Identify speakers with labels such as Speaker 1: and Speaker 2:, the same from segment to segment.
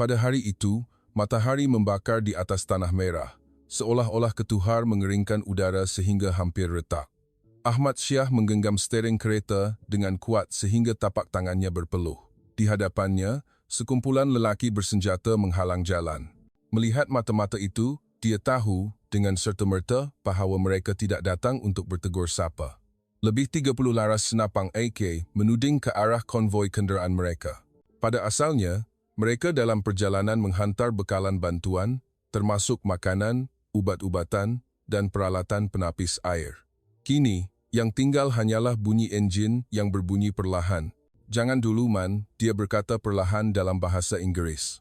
Speaker 1: Pada hari itu, matahari membakar di atas tanah merah, seolah-olah ketuhar mengeringkan udara sehingga hampir retak. Ahmad Syah menggenggam stering kereta dengan kuat sehingga tapak tangannya berpeluh. Di hadapannya, sekumpulan lelaki bersenjata menghalang jalan. Melihat mata-mata itu, dia tahu dengan serta-merta bahawa mereka tidak datang untuk bertegur sapa. Lebih 30 laras senapang AK menuding ke arah konvoi kenderaan mereka. Pada asalnya, mereka dalam perjalanan menghantar bekalan bantuan, termasuk makanan, ubat-ubatan, dan peralatan penapis air. Kini, yang tinggal hanyalah bunyi enjin yang berbunyi perlahan. Jangan dulu, Man, dia berkata perlahan dalam bahasa Inggris.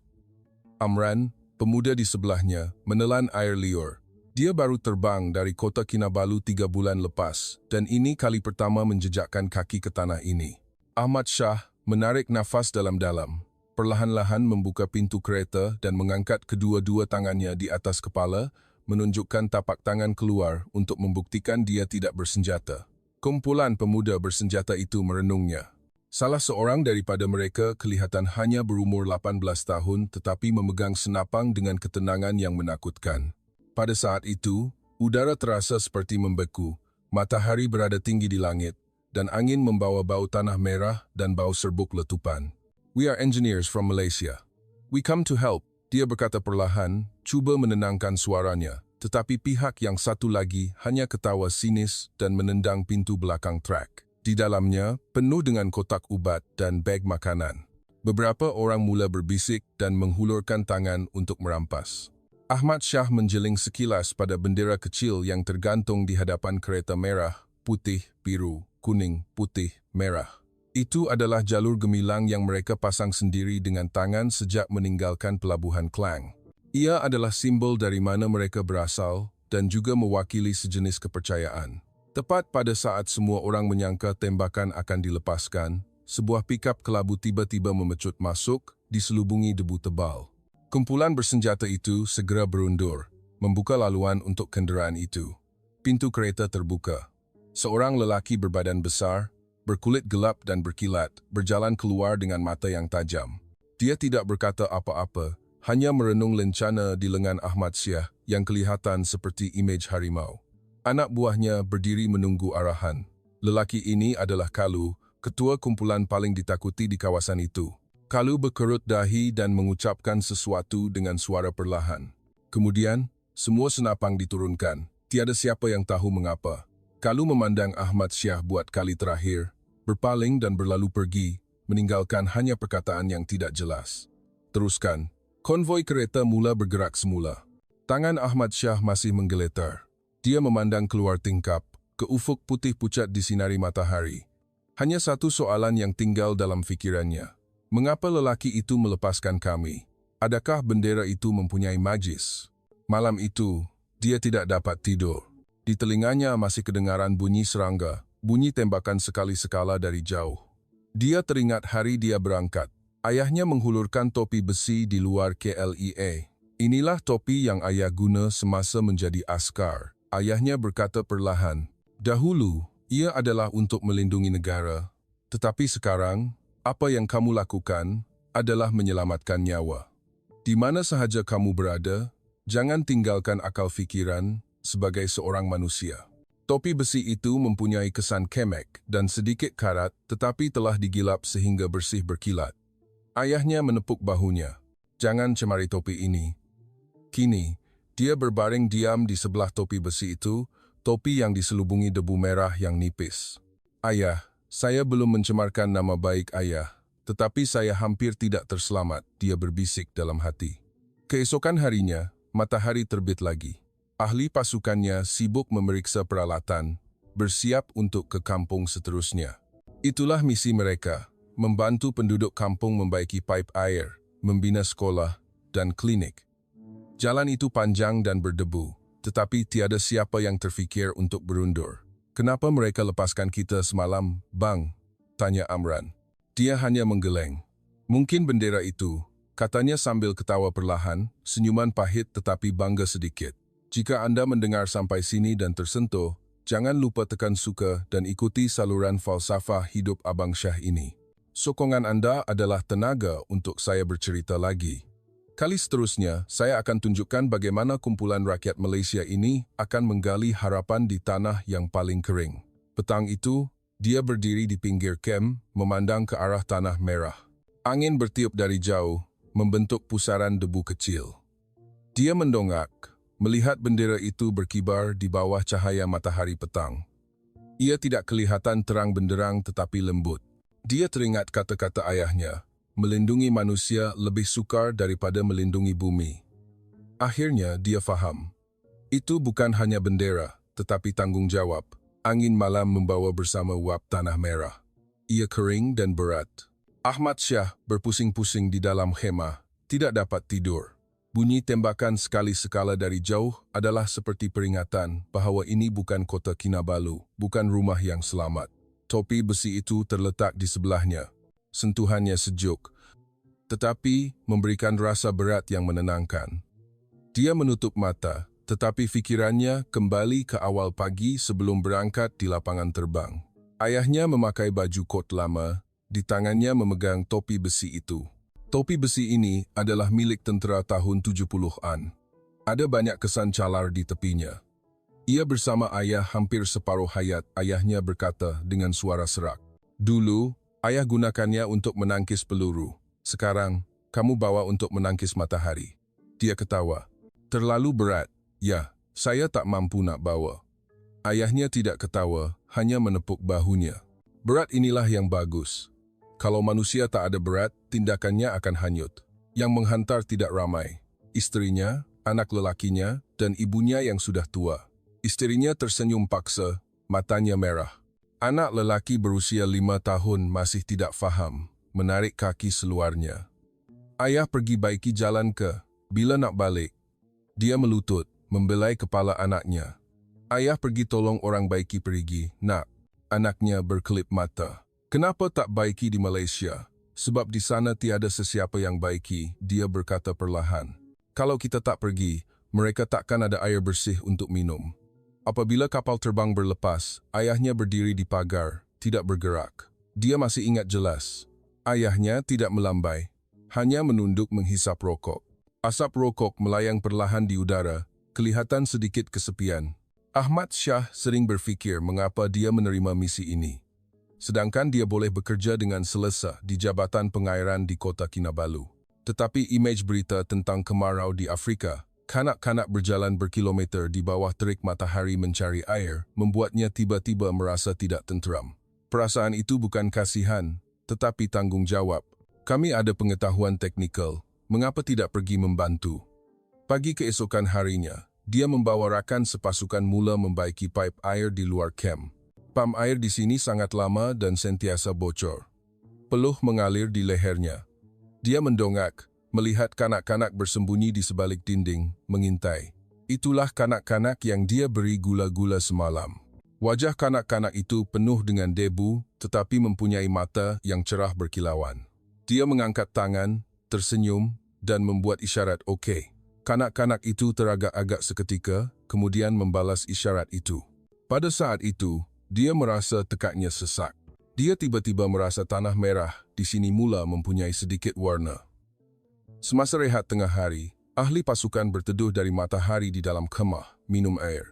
Speaker 1: Amran, pemuda di sebelahnya, menelan air liur. Dia baru terbang dari kota Kinabalu 3 bulan lepas, dan ini kali pertama menjejakkan kaki ke tanah ini. Ahmad Syah menarik nafas dalam-dalam. Perlahan-lahan membuka pintu kereta dan mengangkat kedua-dua tangannya di atas kepala, menunjukkan tapak tangan keluar untuk membuktikan dia tidak bersenjata. Kumpulan pemuda bersenjata itu merenungnya. Salah seorang daripada mereka kelihatan hanya berumur 18 tahun tetapi memegang senapang dengan ketenangan yang menakutkan. Pada saat itu, udara terasa seperti membeku, matahari berada tinggi di langit, dan angin membawa bau tanah merah dan bau serbuk letupan. "We are engineers from Malaysia. We come to help," dia berkata perlahan, cuba menenangkan suaranya, tetapi pihak yang satu lagi hanya ketawa sinis dan menendang pintu belakang truk. Di dalamnya, penuh dengan kotak ubat dan beg makanan. Beberapa orang mula berbisik dan menghulurkan tangan untuk merampas. Ahmad Syah menjeling sekilas pada bendera kecil yang tergantung di hadapan kereta merah, putih, biru, kuning, putih, merah. Itu adalah jalur gemilang yang mereka pasang sendiri dengan tangan sejak meninggalkan pelabuhan Klang. Ia adalah simbol dari mana mereka berasal dan juga mewakili sejenis kepercayaan. Tepat pada saat semua orang menyangka tembakan akan dilepaskan, sebuah pikap kelabu tiba-tiba memecut masuk, diselubungi debu tebal. Kumpulan bersenjata itu segera berundur, membuka laluan untuk kenderaan itu. Pintu kereta terbuka. Seorang lelaki berbadan besar, berkulit gelap dan berkilat, berjalan keluar dengan mata yang tajam. Dia tidak berkata apa-apa, hanya merenung lencana di lengan Ahmad Syah yang kelihatan seperti imej harimau. Anak buahnya berdiri menunggu arahan. Lelaki ini adalah Kalu, ketua kumpulan paling ditakuti di kawasan itu. Kalu berkerut dahi dan mengucapkan sesuatu dengan suara perlahan. Kemudian, semua senapang diturunkan. Tiada siapa yang tahu mengapa. Kalu memandang Ahmad Syah buat kali terakhir, berpaling dan berlalu pergi, meninggalkan hanya perkataan yang tidak jelas. Teruskan. Konvoi kereta mula bergerak semula. Tangan Ahmad Syah masih menggeletar. Dia memandang keluar tingkap, ke ufuk putih pucat disinari matahari. Hanya satu soalan yang tinggal dalam fikirannya. Mengapa lelaki itu melepaskan kami? Adakah bendera itu mempunyai magis? Malam itu, dia tidak dapat tidur. Di telinganya masih kedengaran bunyi serangga, bunyi tembakan sekali-sekala dari jauh. Dia teringat hari dia berangkat. Ayahnya menghulurkan topi besi di luar KLIA. Inilah topi yang ayah guna semasa menjadi askar. Ayahnya berkata perlahan, "Dahulu, ia adalah untuk melindungi negara. Tetapi sekarang, apa yang kamu lakukan adalah menyelamatkan nyawa. Di mana sahaja kamu berada, jangan tinggalkan akal fikiran sebagai seorang manusia." Topi besi itu mempunyai kesan kemek dan sedikit karat tetapi telah digilap sehingga bersih berkilat. Ayahnya menepuk bahunya. "Jangan cemari topi ini." Kini, dia berbaring diam di sebelah topi besi itu, topi yang diselubungi debu merah yang nipis. "Ayah, saya belum mencemarkan nama baik ayah, tetapi saya hampir tidak terselamat," dia berbisik dalam hati. Keesokan harinya, matahari terbit lagi. Ahli pasukannya sibuk memeriksa peralatan, bersiap untuk ke kampung seterusnya. Itulah misi mereka, membantu penduduk kampung membaiki pipe air, membina sekolah, dan klinik. Jalan itu panjang dan berdebu, tetapi tiada siapa yang terfikir untuk berundur. "Kenapa mereka lepaskan kita semalam, Bang?" tanya Amran. Dia hanya menggeleng. "Mungkin bendera itu," katanya sambil ketawa perlahan, senyuman pahit tetapi bangga sedikit. Jika Anda mendengar sampai sini dan tersentuh, jangan lupa tekan suka dan ikuti saluran falsafah hidup Abang Syah ini. Sokongan Anda adalah tenaga untuk saya bercerita lagi. Kali seterusnya, saya akan tunjukkan bagaimana kumpulan rakyat Malaysia ini akan menggali harapan di tanah yang paling kering. Petang itu, dia berdiri di pinggir kem, memandang ke arah tanah merah. Angin bertiup dari jauh, membentuk pusaran debu kecil. Dia mendongak, melihat bendera itu berkibar di bawah cahaya matahari petang. Ia tidak kelihatan terang benderang tetapi lembut. Dia teringat kata-kata ayahnya, melindungi manusia lebih sukar daripada melindungi bumi. Akhirnya dia faham. Itu bukan hanya bendera, tetapi tanggung jawab. Angin malam membawa bersama uap tanah merah. Ia kering dan berat. Ahmad Syah berpusing-pusing di dalam khemah, tidak dapat tidur. Bunyi tembakan sekali sekala dari jauh adalah seperti peringatan bahawa ini bukan kota Kinabalu, bukan rumah yang selamat. Topi besi itu terletak di sebelahnya. Sentuhannya sejuk, tetapi memberikan rasa berat yang menenangkan. Dia menutup mata, tetapi fikirannya kembali ke awal pagi sebelum berangkat di lapangan terbang. Ayahnya memakai baju kot lama, di tangannya memegang topi besi itu. Topi besi ini adalah milik tentera tahun 70-an. Ada banyak kesan calar di tepinya. Ia bersama ayah hampir separuh hayat, ayahnya berkata dengan suara serak. Dulu, ayah gunakannya untuk menangkis peluru. Sekarang, kamu bawa untuk menangkis matahari. Dia ketawa. Terlalu berat. Ya, saya tak mampu nak bawa. Ayahnya tidak ketawa, hanya menepuk bahunya. Berat inilah yang bagus. Kalau manusia tak ada berat, tindakannya akan hanyut. Yang menghantar tidak ramai. Istrinya, anak lelakinya, dan ibunya yang sudah tua. Istrinya tersenyum paksa, matanya merah. Anak lelaki berusia 5 tahun masih tidak faham, menarik kaki seluarnya. Ayah pergi baiki jalan ke, bila nak balik. Dia melutut, membelai kepala anaknya. Ayah pergi tolong orang baiki perigi, nak. Anaknya berkelip mata. Kenapa tak baiki di Malaysia? Sebab di sana tiada sesiapa yang baiki, dia berkata perlahan. Kalau kita tak pergi, mereka takkan ada air bersih untuk minum. Apabila kapal terbang berlepas, ayahnya berdiri di pagar, tidak bergerak. Dia masih ingat jelas. Ayahnya tidak melambai, hanya menunduk menghisap rokok. Asap rokok melayang perlahan di udara, kelihatan sedikit kesepian. Ahmad Syah sering berfikir mengapa dia menerima misi ini. Sedangkan dia boleh bekerja dengan selesa di Jabatan Pengairan di Kota Kinabalu. Tetapi imej berita tentang kemarau di Afrika, kanak-kanak berjalan berkilometer di bawah terik matahari mencari air, membuatnya tiba-tiba merasa tidak tenteram. Perasaan itu bukan kasihan, tetapi tanggung jawab. Kami ada pengetahuan teknikal, mengapa tidak pergi membantu? Pagi keesokan harinya, dia membawa rakan sepasukan mula membaiki pipe air di luar kem. Pam air di sini sangat lama dan sentiasa bocor. Peluh mengalir di lehernya. Dia mendongak, melihat kanak-kanak bersembunyi di sebalik dinding, mengintai. Itulah kanak-kanak yang dia beri gula-gula semalam. Wajah kanak-kanak itu penuh dengan debu, tetapi mempunyai mata yang cerah berkilauan. Dia mengangkat tangan, tersenyum, dan membuat isyarat okey. Kanak-kanak itu teragak-agak seketika, kemudian membalas isyarat itu. Pada saat itu, dia merasa tekaknya sesak. Dia tiba-tiba merasa tanah merah di sini mula mempunyai sedikit warna. Semasa rehat tengah hari, ahli pasukan berteduh dari matahari di dalam kemah, minum air.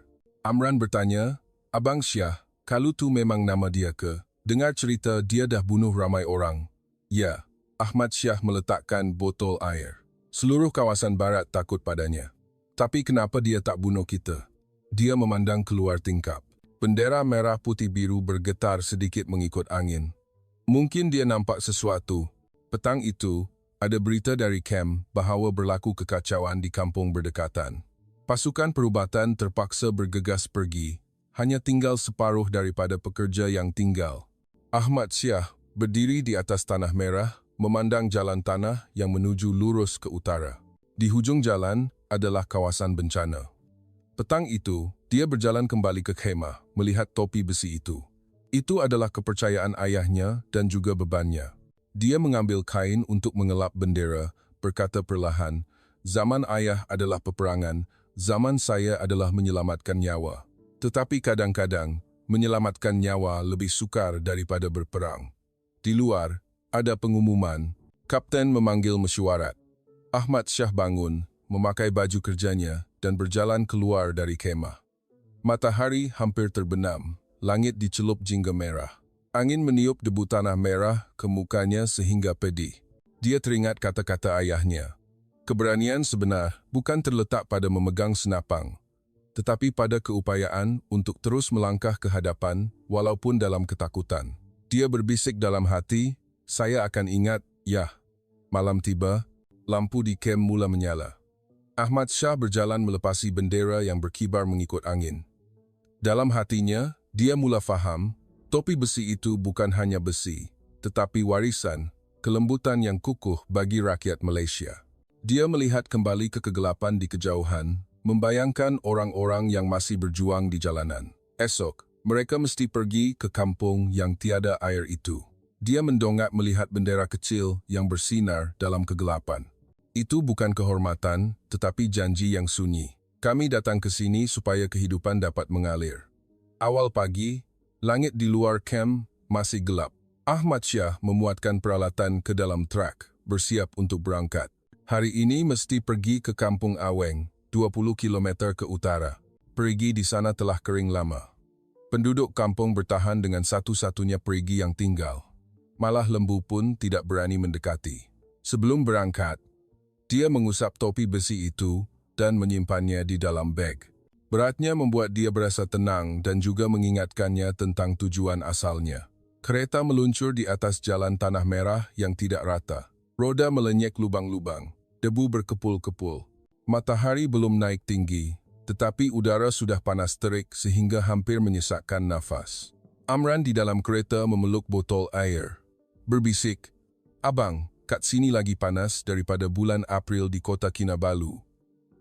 Speaker 1: Amran bertanya, Abang Syah, kalau tu memang nama dia ke? Dengar cerita dia dah bunuh ramai orang. Ya, Ahmad Syah meletakkan botol air. Seluruh kawasan barat takut padanya. Tapi kenapa dia tak bunuh kita? Dia memandang keluar tingkap. Bendera merah putih biru bergetar sedikit mengikut angin. Mungkin dia nampak sesuatu. Petang itu, ada berita dari kem bahawa berlaku kekacauan di kampung berdekatan. Pasukan perubatan terpaksa bergegas pergi. Hanya tinggal separuh daripada pekerja yang tinggal. Ahmad Syah berdiri di atas tanah merah, memandang jalan tanah yang menuju lurus ke utara. Di hujung jalan adalah kawasan bencana. Petang itu, dia berjalan kembali ke khemah, melihat topi besi itu. Itu adalah kepercayaan ayahnya dan juga bebannya. Dia mengambil kain untuk mengelap bendera, berkata perlahan, zaman ayah adalah peperangan, zaman saya adalah menyelamatkan nyawa. Tetapi kadang-kadang, menyelamatkan nyawa lebih sukar daripada berperang. Di luar, ada pengumuman, Kapten memanggil mesyuarat. Ahmad Syah bangun, memakai baju kerjanya dan berjalan keluar dari kemah. Matahari hampir terbenam, langit dicelup jingga merah. Angin meniup debu tanah merah ke mukanya sehingga pedih. Dia teringat kata-kata ayahnya. Keberanian sebenar bukan terletak pada memegang senapang, tetapi pada keupayaan untuk terus melangkah ke hadapan walaupun dalam ketakutan. Dia berbisik dalam hati, "Saya akan ingat, ya." Malam tiba, lampu di kem mula menyala. Ahmad Syah berjalan melepasi bendera yang berkibar mengikut angin. Dalam hatinya, dia mula faham, topi besi itu bukan hanya besi, tetapi warisan, kelembutan yang kukuh bagi rakyat Malaysia. Dia melihat kembali ke kegelapan di kejauhan, membayangkan orang-orang yang masih berjuang di jalanan. Esok, mereka mesti pergi ke kampung yang tiada air itu. Dia mendongak melihat bendera kecil yang bersinar dalam kegelapan. Itu bukan kehormatan, tetapi janji yang sunyi. Kami datang ke sini supaya kehidupan dapat mengalir. Awal pagi, langit di luar kem masih gelap. Ahmad Syah memuatkan peralatan ke dalam truk, bersiap untuk berangkat. Hari ini mesti pergi ke Kampung Aweng, 20 km ke utara. Perigi di sana telah kering lama. Penduduk kampung bertahan dengan satu-satunya perigi yang tinggal. Malah lembu pun tidak berani mendekati. Sebelum berangkat, dia mengusap topi besi itu dan menyimpannya di dalam beg. Beratnya membuat dia berasa tenang dan juga mengingatkannya tentang tujuan asalnya. Kereta meluncur di atas jalan tanah merah yang tidak rata. Roda melenyek lubang-lubang, debu berkepul-kepul. Matahari belum naik tinggi, tetapi udara sudah panas terik sehingga hampir menyesakkan nafas. Amran di dalam kereta memeluk botol air. Berbisik, "Abang, kat sini lagi panas daripada bulan April di kota Kinabalu."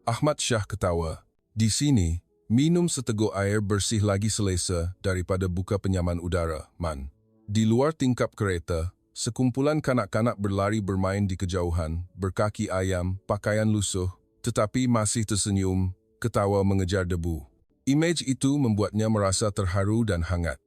Speaker 1: Ahmad Syah ketawa. "Di sini, minum seteguk air bersih lagi selesa daripada buka penyaman udara, Man." Di luar tingkap kereta, sekumpulan kanak-kanak berlari bermain di kejauhan, berkaki ayam, pakaian lusuh, tetapi masih tersenyum, ketawa mengejar debu. Imej itu membuatnya merasa terharu dan hangat.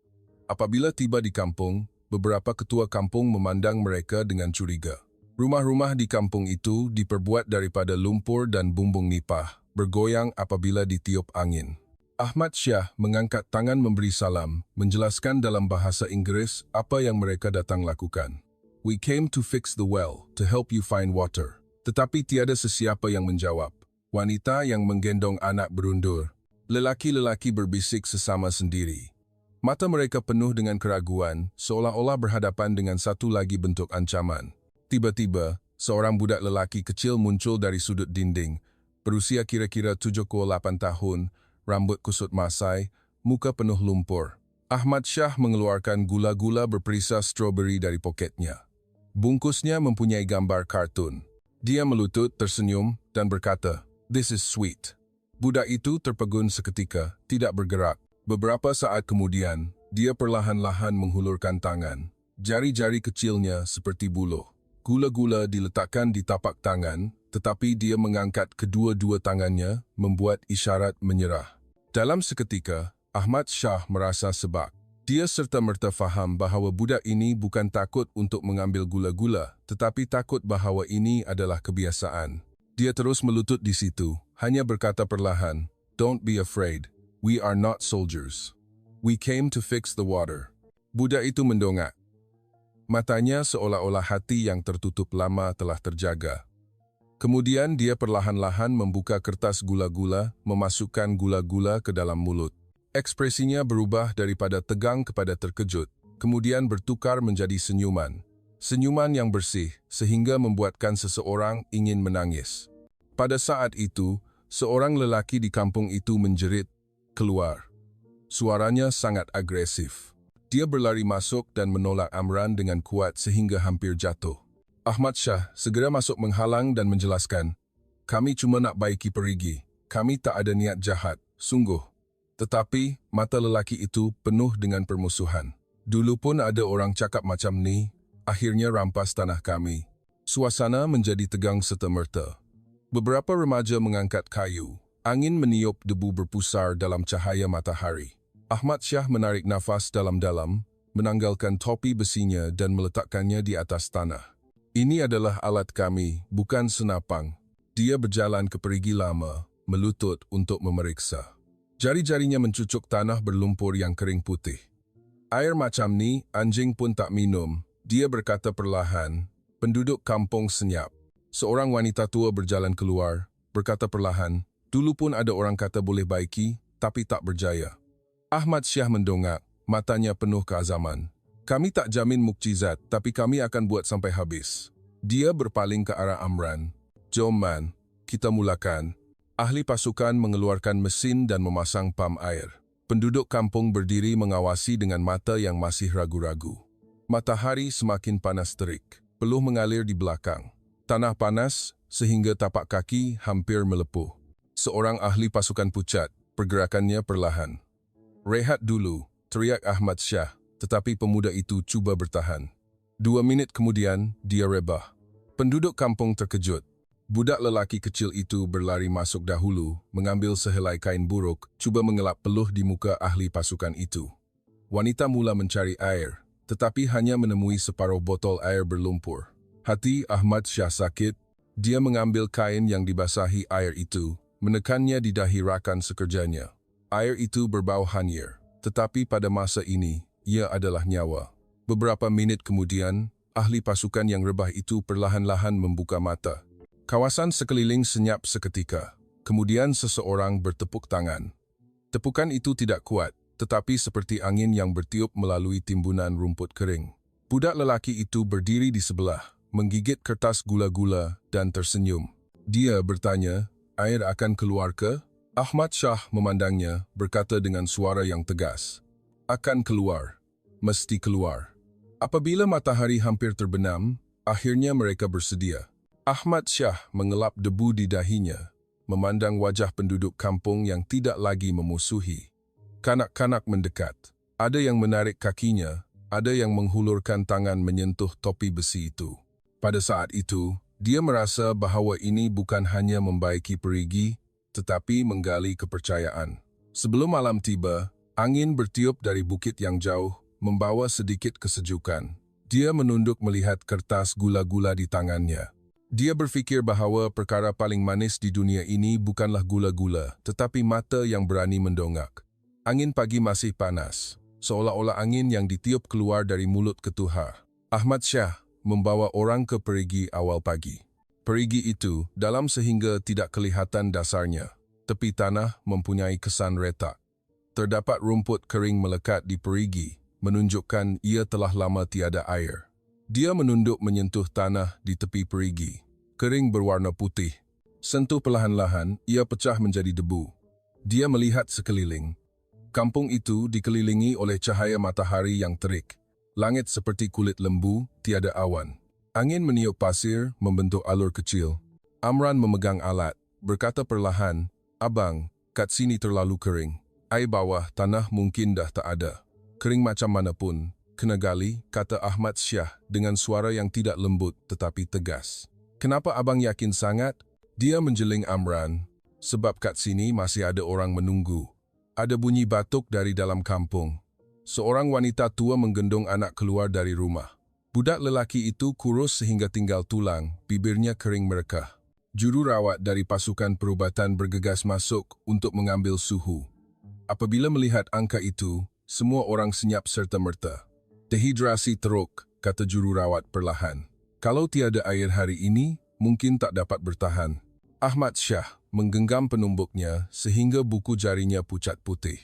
Speaker 1: Apabila tiba di kampung, beberapa ketua kampung memandang mereka dengan curiga. Rumah-rumah di kampung itu diperbuat daripada lumpur dan bumbung nipah, bergoyang apabila ditiup angin. Ahmad Syah mengangkat tangan memberi salam, menjelaskan dalam bahasa Inggeris apa yang mereka datang lakukan. "We came to fix the well, to help you find water." Tetapi tiada sesiapa yang menjawab. Wanita yang menggendong anak berundur. Lelaki-lelaki berbisik sesama sendiri. Mata mereka penuh dengan keraguan, seolah-olah berhadapan dengan satu lagi bentuk ancaman. Tiba-tiba, seorang budak lelaki kecil muncul dari sudut dinding, berusia kira-kira 7-8 tahun, rambut kusut masai, muka penuh lumpur. Ahmad Syah mengeluarkan gula-gula berperisa stroberi dari poketnya. Bungkusnya mempunyai gambar kartun. Dia melutut, tersenyum, dan berkata, "This is sweet." Budak itu terpegun seketika, tidak bergerak. Beberapa saat kemudian, dia perlahan-lahan menghulurkan tangan. Jari-jari kecilnya seperti buluh. Gula-gula diletakkan di tapak tangan, tetapi dia mengangkat kedua-dua tangannya, membuat isyarat menyerah. Dalam seketika, Ahmad Syah merasa sebak. Dia serta-merta faham bahawa budak ini bukan takut untuk mengambil gula-gula, tetapi takut bahawa ini adalah kebiasaan. Dia terus melutut di situ, hanya berkata perlahan, "Don't be afraid. We are not soldiers. We came to fix the water." Budak itu mendongak. Matanya seolah-olah hati yang tertutup lama telah terjaga. Kemudian dia perlahan-lahan membuka kertas gula-gula, memasukkan gula-gula ke dalam mulut. Ekspresinya berubah daripada tegang kepada terkejut, kemudian bertukar menjadi senyuman. Senyuman yang bersih, sehingga membuatkan seseorang ingin menangis. Pada saat itu, seorang lelaki di kampung itu menjerit, "Keluar." Suaranya sangat agresif. Dia berlari masuk dan menolak Amran dengan kuat sehingga hampir jatuh. Ahmad Syah segera masuk menghalang dan menjelaskan, "Kami cuma nak baiki perigi. Kami tak ada niat jahat, sungguh." Tetapi, mata lelaki itu penuh dengan permusuhan. "Dulu pun ada orang cakap macam ni, akhirnya rampas tanah kami." Suasana menjadi tegang serta-merta. Beberapa remaja mengangkat kayu. Angin meniup debu berpusar dalam cahaya matahari. Ahmad Syah menarik nafas dalam-dalam, menanggalkan topi besinya dan meletakkannya di atas tanah. Ini adalah alat kami, bukan senapang. Dia berjalan ke perigi lama, melutut untuk memeriksa. Jari-jarinya mencucuk tanah berlumpur yang kering putih. Air macam ni, anjing pun tak minum. Dia berkata perlahan. Penduduk kampung senyap. Seorang wanita tua berjalan keluar, berkata perlahan, dulu pun ada orang kata boleh baiki, tapi tak berjaya. Ahmad Syah mendongak, matanya penuh keazaman. Kami tak jamin mukjizat, tapi kami akan buat sampai habis. Dia berpaling ke arah Amran. Jom man, kita mulakan. Ahli pasukan mengeluarkan mesin dan memasang pam air. Penduduk kampung berdiri mengawasi dengan mata yang masih ragu-ragu. Matahari semakin panas terik. Peluh mengalir di belakang. Tanah panas sehingga tapak kaki hampir melepuh. Seorang ahli pasukan pucat, pergerakannya perlahan. Rehat dulu, teriak Ahmad Syah, tetapi pemuda itu cuba bertahan. 2 minit kemudian, dia rebah. Penduduk kampung terkejut. Budak lelaki kecil itu berlari masuk dahulu, mengambil sehelai kain buruk, cuba mengelap peluh di muka ahli pasukan itu. Wanita mula mencari air, tetapi hanya menemui separuh botol air berlumpur. Hati Ahmad Syah sakit, dia mengambil kain yang dibasahi air itu, menekannya di dahi rakan sekerjanya. Air itu berbau hanyir, tetapi pada masa ini, ia adalah nyawa. Beberapa minit kemudian, ahli pasukan yang rebah itu perlahan-lahan membuka mata. Kawasan sekeliling senyap seketika. Kemudian seseorang bertepuk tangan. Tepukan itu tidak kuat, tetapi seperti angin yang bertiup melalui timbunan rumput kering. Budak lelaki itu berdiri di sebelah, menggigit kertas gula-gula dan tersenyum. Dia bertanya, air akan keluar ke? Ahmad Syah memandangnya, berkata dengan suara yang tegas. Akan keluar. Mesti keluar. Apabila matahari hampir terbenam, akhirnya mereka bersedia. Ahmad Syah mengelap debu di dahinya, memandang wajah penduduk kampung yang tidak lagi memusuhi. Kanak-kanak mendekat. Ada yang menarik kakinya, ada yang menghulurkan tangan menyentuh topi besi itu. Pada saat itu, dia merasa bahawa ini bukan hanya membaiki perigi, tetapi menggali kepercayaan. Sebelum malam tiba, angin bertiup dari bukit yang jauh, membawa sedikit kesejukan. Dia menunduk melihat kertas gula-gula di tangannya. Dia berfikir bahawa perkara paling manis di dunia ini bukanlah gula-gula, tetapi mata yang berani mendongak. Angin pagi masih panas, seolah-olah angin yang ditiup keluar dari mulut ketuha. Ahmad Syah membawa orang ke perigi awal pagi. Perigi itu dalam sehingga tidak kelihatan dasarnya. Tepi tanah mempunyai kesan retak. Terdapat rumput kering melekat di perigi, menunjukkan ia telah lama tiada air. Dia menunduk menyentuh tanah di tepi perigi. Kering berwarna putih. Sentuh perlahan-lahan, ia pecah menjadi debu. Dia melihat sekeliling. Kampung itu dikelilingi oleh cahaya matahari yang terik. Langit seperti kulit lembu, tiada awan. Angin meniup pasir, membentuk alur kecil. Amran memegang alat, berkata perlahan, Abang, kat sini terlalu kering. Air bawah tanah mungkin dah tak ada. Kering macam mana pun, kena gali, kata Ahmad Syah dengan suara yang tidak lembut tetapi tegas. Kenapa abang yakin sangat? Dia menjeling Amran. Sebab kat sini masih ada orang menunggu. Ada bunyi batuk dari dalam kampung. Seorang wanita tua menggendong anak keluar dari rumah. Budak lelaki itu kurus sehingga tinggal tulang, bibirnya kering merekah. Juru rawat dari pasukan perubatan bergegas masuk untuk mengambil suhu. Apabila melihat angka itu, semua orang senyap serta-merta. Dehidrasi teruk, kata juru rawat perlahan. Kalau tiada air hari ini, mungkin tak dapat bertahan. Ahmad Syah menggenggam penumbuknya sehingga buku jarinya pucat putih.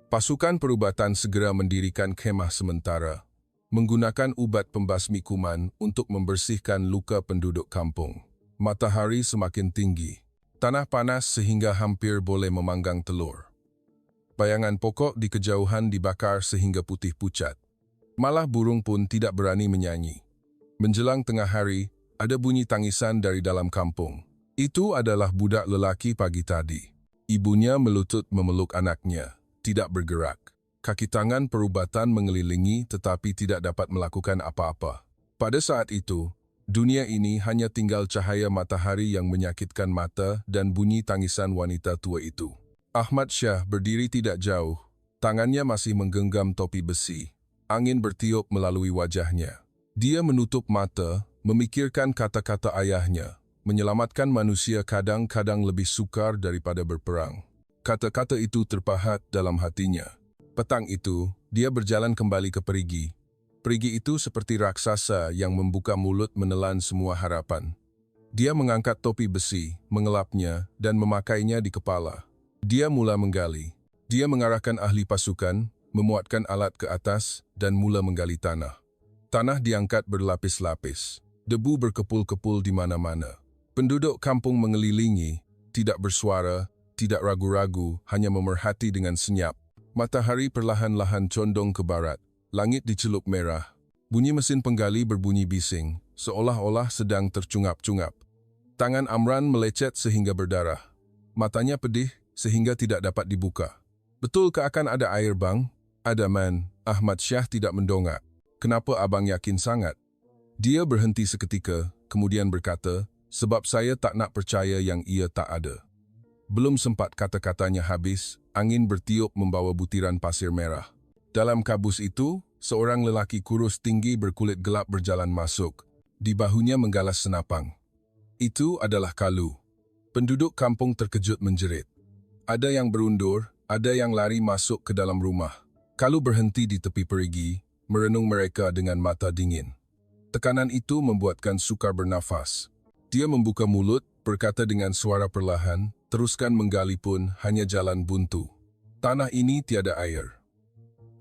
Speaker 1: Pasukan perubatan segera mendirikan kemah sementara, menggunakan ubat pembasmi kuman untuk membersihkan luka penduduk kampung. Matahari semakin tinggi. Tanah panas sehingga hampir boleh memanggang telur. Bayangan pokok di kejauhan dibakar sehingga putih pucat. Malah burung pun tidak berani menyanyi. Menjelang tengah hari, ada bunyi tangisan dari dalam kampung. Itu adalah budak lelaki pagi tadi. Ibunya melutut memeluk anaknya, tidak bergerak. Kaki tangan perubatan mengelilingi tetapi tidak dapat melakukan apa-apa. Pada saat itu, dunia ini hanya tinggal cahaya matahari yang menyakitkan mata dan bunyi tangisan wanita tua itu. Ahmad Syah berdiri tidak jauh. Tangannya masih menggenggam topi besi. Angin bertiup melalui wajahnya. Dia menutup mata, memikirkan kata-kata ayahnya. Menyelamatkan manusia kadang-kadang lebih sukar daripada berperang. Kata-kata itu terpahat dalam hatinya. Petang itu, dia berjalan kembali ke perigi. Perigi itu seperti raksasa yang membuka mulut menelan semua harapan. Dia mengangkat topi besi, mengelapnya, dan memakainya di kepala. Dia mula menggali. Dia mengarahkan ahli pasukan, memuatkan alat ke atas, dan mula menggali tanah. Tanah diangkat berlapis-lapis. Debu berkepul-kepul di mana-mana. Penduduk kampung mengelilingi, tidak bersuara, tidak ragu-ragu, hanya memerhati dengan senyap. Matahari perlahan-lahan condong ke barat. Langit dicelup merah. Bunyi mesin penggali berbunyi bising, seolah-olah sedang tercungap-cungap. Tangan Amran melecet sehingga berdarah. Matanya pedih sehingga tidak dapat dibuka. Betulkah akan ada air, bang? Ada, man. Ahmad Syah tidak mendongak. Kenapa abang yakin sangat? Dia berhenti seketika, kemudian berkata, sebab saya tak nak percaya yang ia tak ada. Belum sempat kata-katanya habis, angin bertiup membawa butiran pasir merah. Dalam kabus itu, seorang lelaki kurus tinggi berkulit gelap berjalan masuk. Di bahunya menggalas senapang. Itu adalah Kalu. Penduduk kampung terkejut menjerit. Ada yang berundur, ada yang lari masuk ke dalam rumah. Kalu berhenti di tepi perigi, merenung mereka dengan mata dingin. Tekanan itu membuatkan sukar bernafas. Dia membuka mulut, berkata dengan suara perlahan, teruskan menggali pun hanya jalan buntu. Tanah ini tiada air.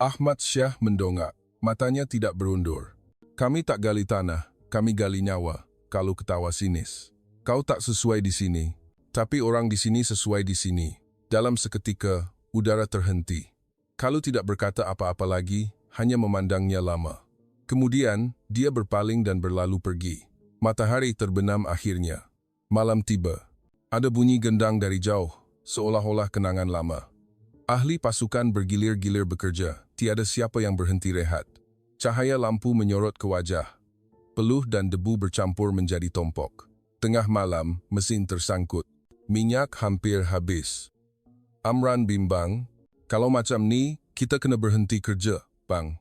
Speaker 1: Ahmad Syah mendongak, matanya tidak berundur. Kami tak gali tanah, kami gali nyawa. Kalu ketawa sinis. Kau tak sesuai di sini, tapi orang di sini sesuai di sini. Dalam seketika, udara terhenti. Kalu tidak berkata apa-apa lagi, hanya memandangnya lama. Kemudian, dia berpaling dan berlalu pergi. Matahari terbenam akhirnya. Malam tiba. Ada bunyi gendang dari jauh, seolah-olah kenangan lama. Ahli pasukan bergilir-gilir bekerja, tiada siapa yang berhenti rehat. Cahaya lampu menyorot ke wajah. Peluh dan debu bercampur menjadi tompok. Tengah malam, mesin tersangkut. Minyak hampir habis. Amran bimbang, kalau macam ni, kita kena berhenti kerja, bang.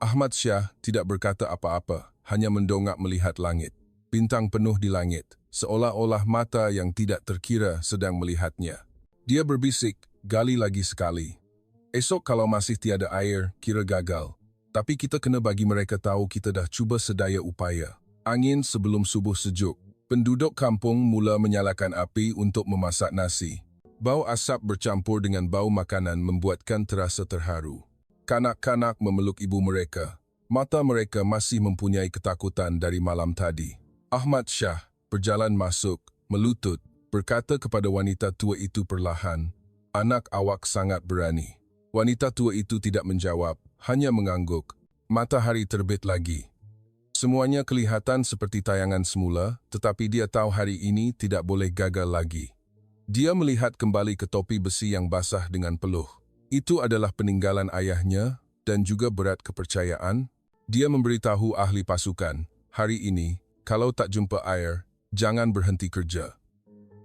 Speaker 1: Ahmad Syah tidak berkata apa-apa, hanya mendongak melihat langit. Bintang penuh di langit, seolah-olah mata yang tidak terkira sedang melihatnya. Dia berbisik, gali lagi sekali. Esok kalau masih tiada air, kira gagal. Tapi kita kena bagi mereka tahu kita dah cuba sedaya upaya. Angin sebelum subuh sejuk. Penduduk kampung mula menyalakan api untuk memasak nasi. Bau asap bercampur dengan bau makanan membuatkan terasa terharu. Kanak-kanak memeluk ibu mereka. Mata mereka masih mempunyai ketakutan dari malam tadi. Ahmad Syah berjalan masuk, melutut, berkata kepada wanita tua itu perlahan, anak awak sangat berani. Wanita tua itu tidak menjawab, hanya mengangguk. Matahari terbit lagi. Semuanya kelihatan seperti tayangan semula, tetapi dia tahu hari ini tidak boleh gagal lagi. Dia melihat kembali ke topi besi yang basah dengan peluh. Itu adalah peninggalan ayahnya dan juga berat kepercayaan. Dia memberitahu ahli pasukan, hari ini, kalau tak jumpa air, jangan berhenti kerja.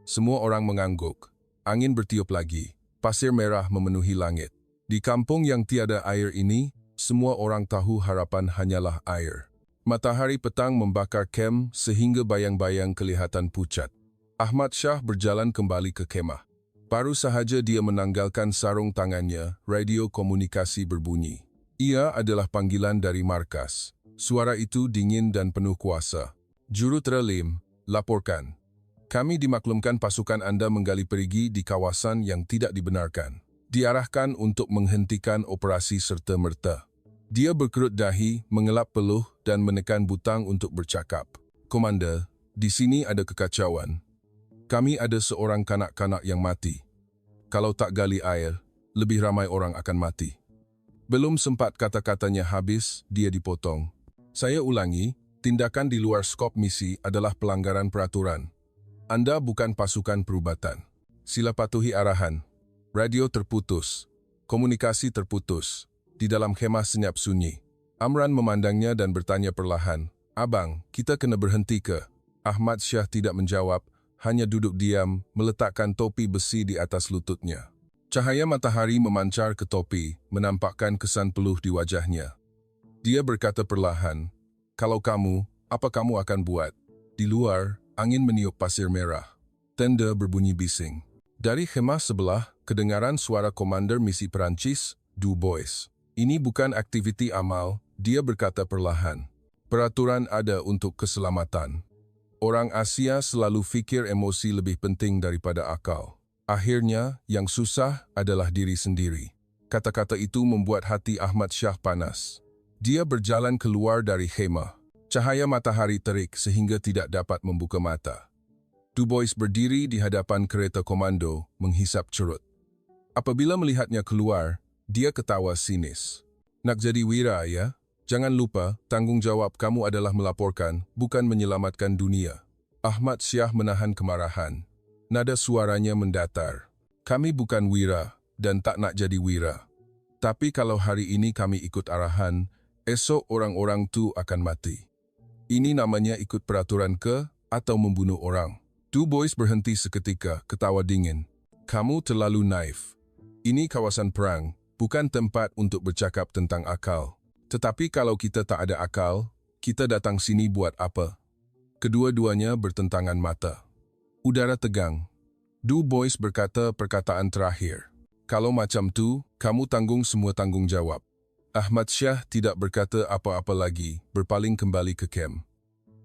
Speaker 1: Semua orang mengangguk. Angin bertiup lagi. Pasir merah memenuhi langit. Di kampung yang tiada air ini, semua orang tahu harapan hanyalah air. Matahari petang membakar kem sehingga bayang-bayang kelihatan pucat. Ahmad Syah berjalan kembali ke kemah. Baru sahaja dia menanggalkan sarung tangannya, radio komunikasi berbunyi. Ia adalah panggilan dari markas. Suara itu dingin dan penuh kuasa. Jurutera Lim, laporkan. Kami dimaklumkan pasukan Anda menggali perigi di kawasan yang tidak dibenarkan. Diarahkan untuk menghentikan operasi serta-merta. Dia berkerut dahi, mengelap peluh dan menekan butang untuk bercakap. Komander, di sini ada kekacauan. Kami ada seorang kanak-kanak yang mati. Kalau tak gali air, lebih ramai orang akan mati. Belum sempat kata-katanya habis, dia dipotong. Saya ulangi, tindakan di luar skop misi adalah pelanggaran peraturan. Anda bukan pasukan perubatan. Sila patuhi arahan. Radio terputus. Komunikasi terputus. Di dalam khemah senyap sunyi. Amran memandangnya dan bertanya perlahan, Abang, kita kena berhenti ke? Ahmad Syah tidak menjawab, hanya duduk diam, meletakkan topi besi di atas lututnya. Cahaya matahari memancar ke topi, menampakkan kesan peluh di wajahnya. Dia berkata perlahan, kalau kamu, Apa kamu akan buat? Di luar, angin meniup pasir merah. Tenda berbunyi bising. Dari khemah sebelah, kedengaran suara komander misi Perancis, Du Bois. Ini bukan aktiviti amal, dia berkata perlahan. Peraturan ada untuk keselamatan. Orang Asia selalu fikir emosi lebih penting daripada akal. Akhirnya, yang susah adalah diri sendiri. Kata-kata itu membuat hati Ahmad Syah panas. Dia berjalan keluar dari khemah. Cahaya matahari terik sehingga tidak dapat membuka mata. Du Bois berdiri di hadapan kereta komando, menghisap cerut. Apabila melihatnya keluar, dia ketawa sinis. Nak jadi wira, ya? Jangan lupa, tanggung jawab kamu adalah melaporkan, bukan menyelamatkan dunia. Ahmad Syah menahan kemarahan. Nada suaranya mendatar. Kami bukan wira, dan tak nak jadi wira. Tapi kalau hari ini kami ikut arahan, esok orang-orang tu akan mati. Ini namanya ikut peraturan ke, atau membunuh orang. Du Bois berhenti seketika, ketawa dingin. Kamu terlalu naif. Ini kawasan perang, bukan tempat untuk bercakap tentang akal. Tetapi kalau kita tak ada akal, kita datang sini buat apa? Kedua-duanya bertentangan mata. Udara tegang. Du Bois berkata perkataan terakhir. Kalau macam tu, kamu tanggung semua tanggung jawab. Ahmad Syah tidak berkata apa-apa lagi, berpaling kembali ke kem.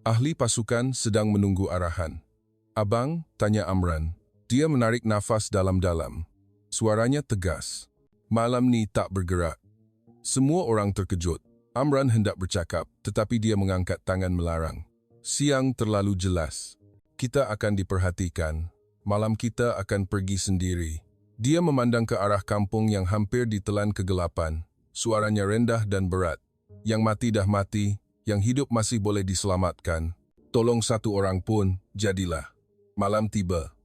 Speaker 1: Ahli pasukan sedang menunggu arahan. Abang, tanya Amran. Dia menarik nafas dalam-dalam. Suaranya tegas. Malam ni tak bergerak. Semua orang terkejut. Amran hendak bercakap, tetapi dia mengangkat tangan melarang. Siang terlalu jelas. Kita akan diperhatikan. Malam kita akan pergi sendiri. Dia memandang ke arah kampung yang hampir ditelan kegelapan. Suaranya rendah dan berat. Yang mati dah mati, yang hidup masih boleh diselamatkan. Tolong satu orang pun, jadilah. Malam tiba.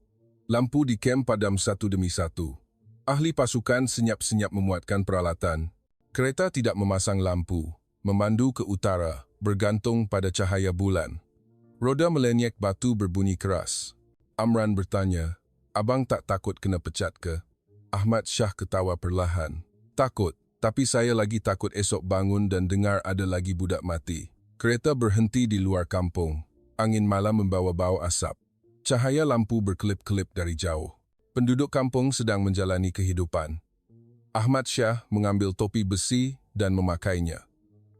Speaker 1: Lampu di kem padam satu demi satu. Ahli pasukan senyap-senyap memuatkan peralatan. Kereta tidak memasang lampu, memandu ke utara, bergantung pada cahaya bulan. Roda melenyek batu berbunyi keras. Amran bertanya, abang tak takut kena pecat ke? Ahmad Syah ketawa perlahan. Takut, tapi saya lagi takut esok bangun dan dengar ada lagi budak mati. Kereta berhenti di luar kampung. Angin malam membawa bau asap. Cahaya lampu berkelip-kelip dari jauh. Penduduk kampung sedang menjalani kehidupan. Ahmad Syah mengambil topi besi dan memakainya.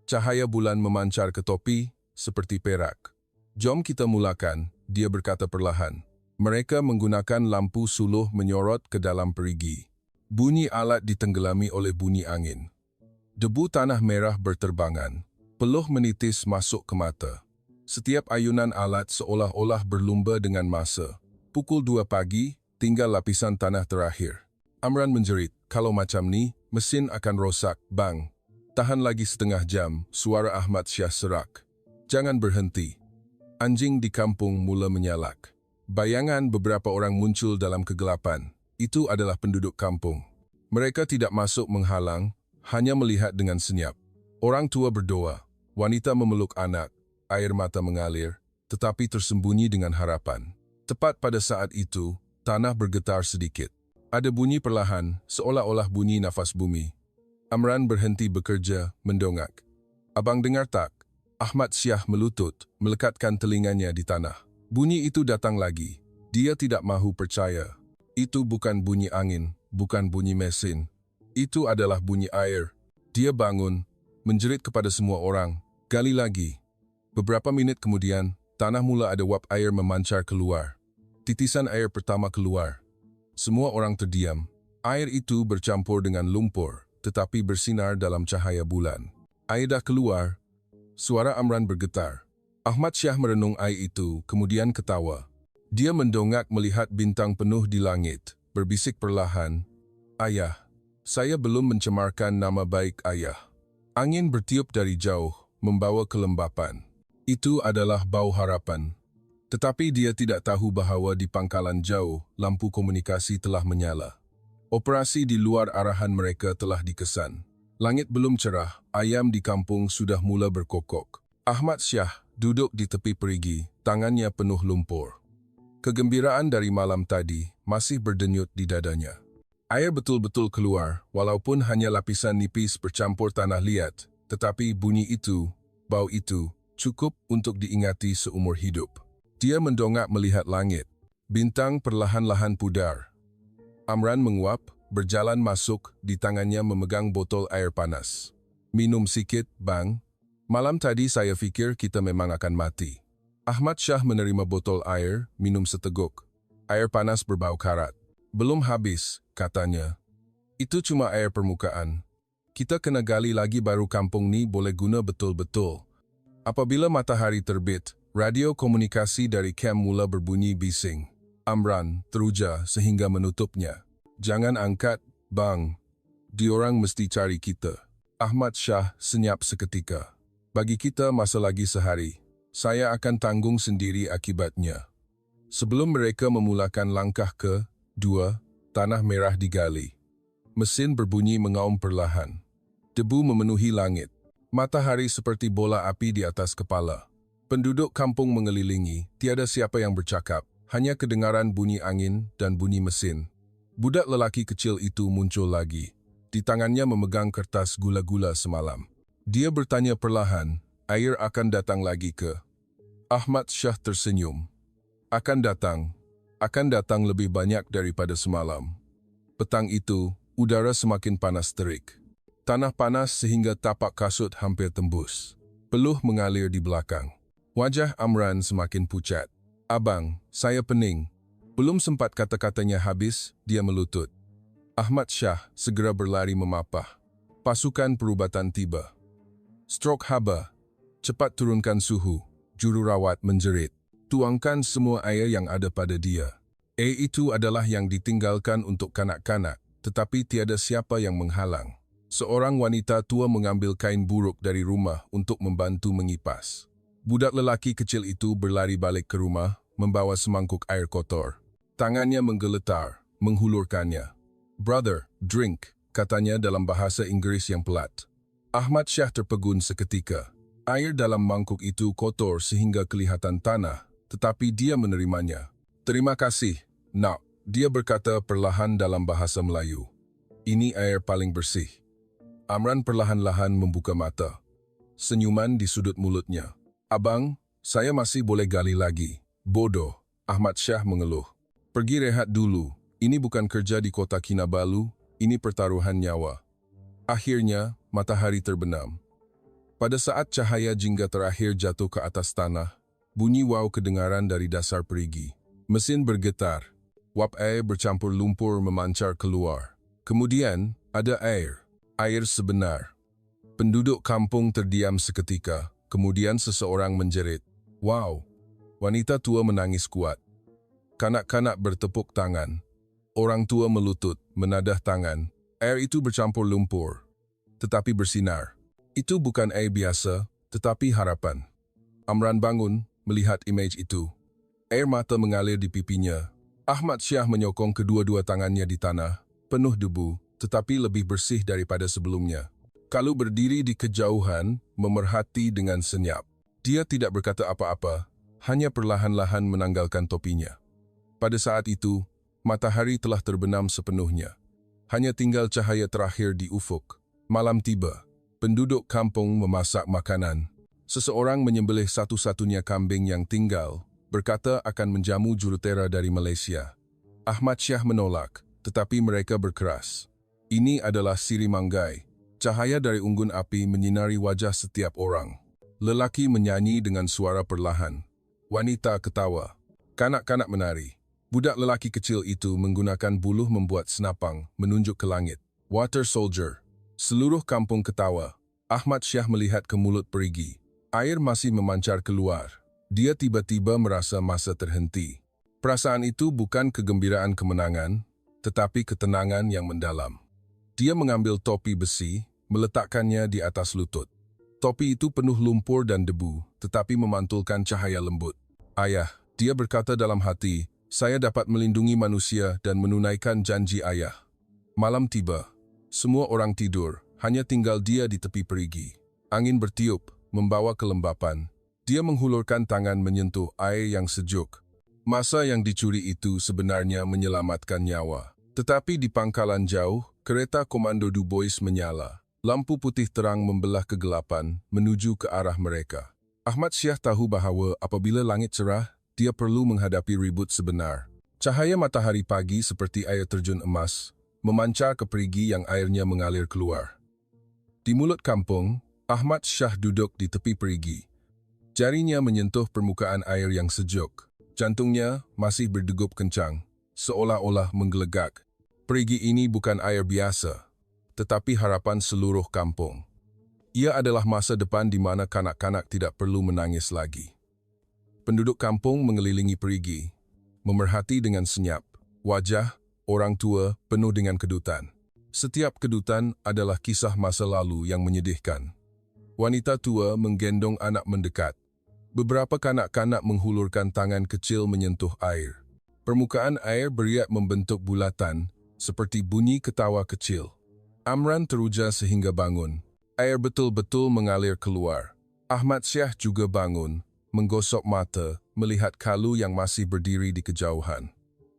Speaker 1: Cahaya bulan memancar ke topi seperti perak. Jom kita mulakan, dia berkata perlahan. Mereka menggunakan lampu suluh menyorot ke dalam perigi. Bunyi alat ditenggelami oleh bunyi angin. Debu tanah merah berterbangan. Peluh menitis masuk ke mata. Setiap ayunan alat seolah-olah berlumba dengan masa. Pukul 2 pagi, tinggal lapisan tanah terakhir. Amran menjerit, kalau macam ni, mesin akan rosak, bang. Tahan lagi setengah jam, suara Ahmad Syah serak. Jangan berhenti. Anjing di kampung mula menyalak. Bayangan beberapa orang muncul dalam kegelapan. Itu adalah penduduk kampung. Mereka tidak masuk menghalang, hanya melihat dengan senyap. Orang tua berdoa, wanita memeluk anak, air mata mengalir, tetapi tersembunyi dengan harapan. Tepat pada saat itu, tanah bergetar sedikit. Ada bunyi perlahan, seolah-olah bunyi nafas bumi. Amran berhenti bekerja, mendongak. Abang dengar tak? Ahmad Syah melutut, melekatkan telinganya di tanah. Bunyi itu datang lagi. Dia tidak mahu percaya. Itu bukan bunyi angin, bukan bunyi mesin. Itu adalah bunyi air. Dia bangun, menjerit kepada semua orang, gali lagi. Beberapa menit kemudian, tanah mula ada uap air memancar keluar. Titisan air pertama keluar. Semua orang terdiam. Air itu bercampur dengan lumpur, tetapi bersinar dalam cahaya bulan. Air dah keluar. Suara Amran bergetar. Ahmad Syah merenung air itu, kemudian ketawa. Dia mendongak melihat bintang penuh di langit, berbisik perlahan. Ayah, saya belum mencemarkan nama baik ayah. Angin bertiup dari jauh, membawa kelembapan. Itu adalah bau harapan. Tetapi dia tidak tahu bahawa di pangkalan jauh, lampu komunikasi telah menyala. Operasi di luar arahan mereka telah dikesan. Langit belum cerah, ayam di kampung sudah mula berkokok. Ahmad Syah duduk di tepi perigi, tangannya penuh lumpur. Kegembiraan dari malam tadi masih berdenyut di dadanya. Air betul-betul keluar, walaupun hanya lapisan nipis bercampur tanah liat, tetapi bunyi itu, bau itu, cukup untuk diingati seumur hidup. Dia mendongak melihat langit. Bintang perlahan-lahan pudar. Amran menguap, berjalan masuk, di tangannya memegang botol air panas. Minum sikit, Bang. Malam tadi saya fikir kita memang akan mati. Ahmad Syah menerima botol air, minum seteguk. Air panas berbau karat. Belum habis, katanya. Itu cuma air permukaan. Kita kena gali lagi baru kampung ni boleh guna betul-betul. Apabila matahari terbit, radio komunikasi dari camp mula berbunyi bising. Amran teruja sehingga menutupnya. Jangan angkat, Bang. Diorang mesti cari kita. Ahmad Syah senyap seketika. Bagi kita masa lagi sehari. Saya akan tanggung sendiri akibatnya. Sebelum mereka memulakan langkah ke-2, tanah merah digali. Mesin berbunyi mengaum perlahan. Debu memenuhi langit. Matahari seperti bola api di atas kepala. Penduduk kampung mengelilingi, tiada siapa yang bercakap. Hanya kedengaran bunyi angin dan bunyi mesin. Budak lelaki kecil itu muncul lagi. Di tangannya memegang kertas gula-gula semalam. Dia bertanya perlahan, air akan datang lagi ke? Ahmad Syah tersenyum. Akan datang lebih banyak daripada semalam. Petang itu, udara semakin panas terik. Tanah panas sehingga tapak kasut hampir tembus. Peluh mengalir di belakang. Wajah Amran semakin pucat. Abang, saya pening. Belum sempat kata-katanya habis, dia melutut. Ahmad Syah segera berlari memapah. Pasukan perubatan tiba. Strok haba. Cepat turunkan suhu. Jururawat menjerit. Tuangkan semua air yang ada pada dia. Itu adalah yang ditinggalkan untuk kanak-kanak, tetapi tiada siapa yang menghalang. Seorang wanita tua mengambil kain buruk dari rumah untuk membantu mengipas. Budak lelaki kecil itu berlari balik ke rumah, membawa semangkuk air kotor. Tangannya menggeletar, menghulurkannya. "Brother, drink," katanya dalam bahasa Inggris yang pelat. Ahmad Syah terpegun seketika. Air dalam mangkuk itu kotor sehingga kelihatan tanah, tetapi dia menerimanya. "Terima kasih, Nak," dia berkata perlahan dalam bahasa Melayu. "Ini air paling bersih." Amran perlahan-lahan membuka mata. Senyuman di sudut mulutnya. "Abang, saya masih boleh gali lagi." "Bodoh," Ahmad Syah mengeluh. "Pergi rehat dulu. Ini bukan kerja di kota Kinabalu, ini pertaruhan nyawa." Akhirnya, matahari terbenam. Pada saat cahaya jingga terakhir jatuh ke atas tanah, bunyi wow kedengaran dari dasar perigi. Mesin bergetar. Wap air bercampur lumpur memancar keluar. Kemudian, ada air. Air sebenar. Penduduk kampung terdiam seketika. Kemudian seseorang menjerit. "Wow!" Wanita tua menangis kuat. Kanak-kanak bertepuk tangan. Orang tua melutut, menadah tangan. Air itu bercampur lumpur, tetapi bersinar. Itu bukan air biasa, tetapi harapan. Amran bangun, melihat image itu. Air mata mengalir di pipinya. Ahmad Syah menyokong kedua-dua tangannya di tanah, penuh debu, tetapi lebih bersih daripada sebelumnya. Kalau berdiri di kejauhan, memerhati dengan senyap. Dia tidak berkata apa-apa, hanya perlahan-lahan menanggalkan topinya. Pada saat itu, matahari telah terbenam sepenuhnya. Hanya tinggal cahaya terakhir di ufuk. Malam tiba. Penduduk kampung memasak makanan. Seseorang menyembelih satu-satunya kambing yang tinggal, berkata akan menjamu jurutera dari Malaysia. Ahmad Syah menolak, tetapi mereka berkeras. Ini adalah siri manggai. Cahaya dari unggun api menyinari wajah setiap orang. Lelaki menyanyi dengan suara perlahan. Wanita ketawa. Kanak-kanak menari. Budak lelaki kecil itu menggunakan buluh membuat senapang, menunjuk ke langit. Water soldier. Seluruh kampung ketawa. Ahmad Syah melihat ke mulut perigi. Air masih memancar keluar. Dia tiba-tiba merasa masa terhenti. Perasaan itu bukan kegembiraan kemenangan, tetapi ketenangan yang mendalam. Dia mengambil topi besi, meletakkannya di atas lutut. Topi itu penuh lumpur dan debu, tetapi memantulkan cahaya lembut. "Ayah," dia berkata dalam hati, "saya dapat melindungi manusia dan menunaikan janji ayah." Malam tiba. Semua orang tidur, hanya tinggal dia di tepi perigi. Angin bertiup, membawa kelembapan. Dia menghulurkan tangan menyentuh air yang sejuk. Masa yang dicuri itu sebenarnya menyelamatkan nyawa. Tetapi di pangkalan jauh, kereta komando Du Bois menyala. Lampu putih terang membelah kegelapan menuju ke arah mereka. Ahmad Syah tahu bahawa apabila langit cerah, dia perlu menghadapi ribut sebenar. Cahaya matahari pagi seperti air terjun emas, memancar ke perigi yang airnya mengalir keluar. Di mulut kampung, Ahmad Syah duduk di tepi perigi. Jarinya menyentuh permukaan air yang sejuk. Jantungnya masih berdegup kencang, seolah-olah menggelegak. Perigi ini bukan air biasa, tetapi harapan seluruh kampung. Ia adalah masa depan di mana kanak-kanak tidak perlu menangis lagi. Penduduk kampung mengelilingi perigi, memerhati dengan senyap. Wajah orang tua penuh dengan kedutan. Setiap kedutan adalah kisah masa lalu yang menyedihkan. Wanita tua menggendong anak mendekat. Beberapa kanak-kanak menghulurkan tangan kecil menyentuh air. Permukaan air beriak membentuk bulatan, seperti bunyi ketawa kecil. Amran teruja sehingga bangun. Air betul-betul mengalir keluar. Ahmad Syah juga bangun, menggosok mata, melihat Kalu yang masih berdiri di kejauhan.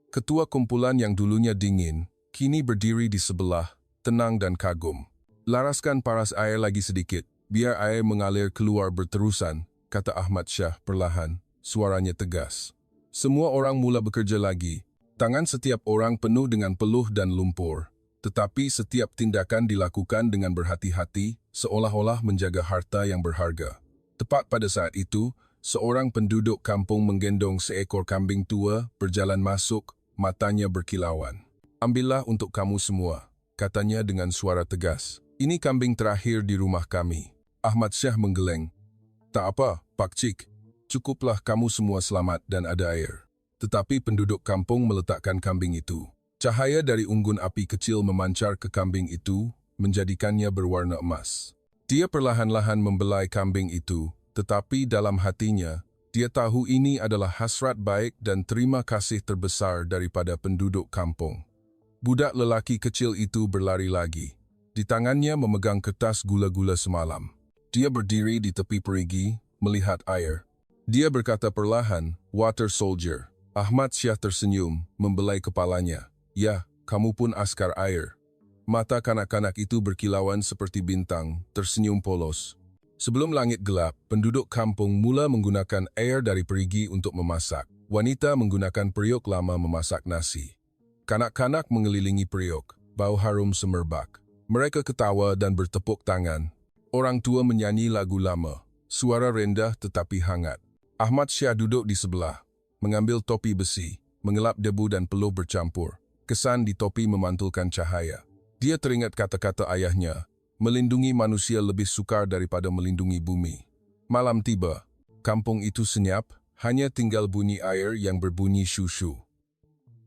Speaker 1: Ketua kumpulan yang dulunya dingin, kini berdiri di sebelah, tenang dan kagum. Laraskan paras air lagi sedikit, biar air mengalir keluar berterusan, kata Ahmad Syah perlahan, suaranya tegas. Semua orang mula bekerja lagi. Tangan setiap orang penuh dengan peluh dan lumpur. Tetapi setiap tindakan dilakukan dengan berhati-hati, seolah-olah menjaga harta yang berharga. Tepat pada saat itu, seorang penduduk kampung menggendong seekor kambing tua berjalan masuk, matanya berkilauan. Ambillah untuk kamu semua, katanya dengan suara tegas. Ini kambing terakhir di rumah kami. Ahmad Syah menggeleng. Tak apa, Pak Cik. Cukuplah kamu semua selamat dan ada air. Tetapi penduduk kampung meletakkan kambing itu. Cahaya dari unggun api kecil memancar ke kambing itu, menjadikannya berwarna emas. Dia perlahan-lahan membelai kambing itu, tetapi dalam hatinya, dia tahu ini adalah hasrat baik dan terima kasih terbesar daripada penduduk kampung. Budak lelaki kecil itu berlari lagi. Di tangannya memegang kertas gula-gula semalam. Dia berdiri di tepi perigi, melihat air. Dia berkata perlahan, "Water soldier." Ahmad Syah tersenyum, membelai kepalanya. "Ya, kamu pun askar air." Mata kanak-kanak itu berkilauan seperti bintang, tersenyum polos. Sebelum langit gelap, penduduk kampung mula menggunakan air dari perigi untuk memasak. Wanita menggunakan periuk lama memasak nasi. Kanak-kanak mengelilingi periuk, bau harum semerbak. Mereka ketawa dan bertepuk tangan. Orang tua menyanyi lagu lama, suara rendah tetapi hangat. Ahmad Syah duduk di sebelah, mengambil topi besi, mengelap debu dan peluh bercampur. Kesan di topi memantulkan cahaya. Dia teringat kata-kata ayahnya, melindungi manusia lebih sukar daripada melindungi bumi. Malam tiba, kampung itu senyap, hanya tinggal bunyi air yang berbunyi shushu.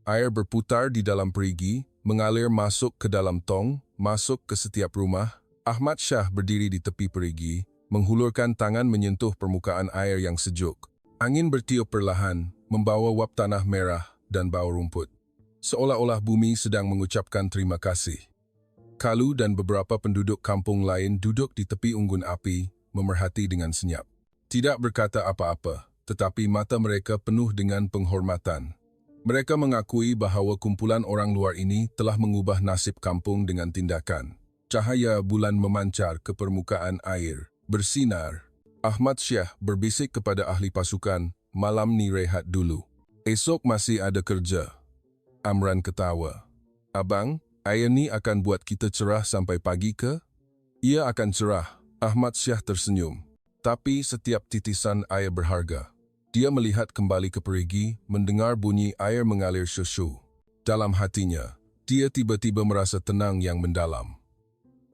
Speaker 1: Air berputar di dalam perigi, mengalir masuk ke dalam tong, masuk ke setiap rumah. Ahmad Syah berdiri di tepi perigi, menghulurkan tangan menyentuh permukaan air yang sejuk. Angin bertiup perlahan, membawa uap tanah merah dan bau rumput. Seolah-olah bumi sedang mengucapkan terima kasih. Kalu dan beberapa penduduk kampung lain duduk di tepi unggun api, memerhati dengan senyap. Tidak berkata apa-apa, tetapi mata mereka penuh dengan penghormatan. Mereka mengakui bahawa kumpulan orang luar ini telah mengubah nasib kampung dengan tindakan. Cahaya bulan memancar ke permukaan air, bersinar. Ahmad Syah berbisik kepada ahli pasukan, "Malam ni rehat dulu. Esok masih ada kerja." Amran ketawa. "Abang, air ni akan buat kita cerah sampai pagi ke?" "Ia akan cerah." Ahmad Syah tersenyum. "Tapi setiap titisan air berharga." Dia melihat kembali ke perigi, mendengar bunyi air mengalir syushu. Dalam hatinya, dia tiba-tiba merasa tenang yang mendalam.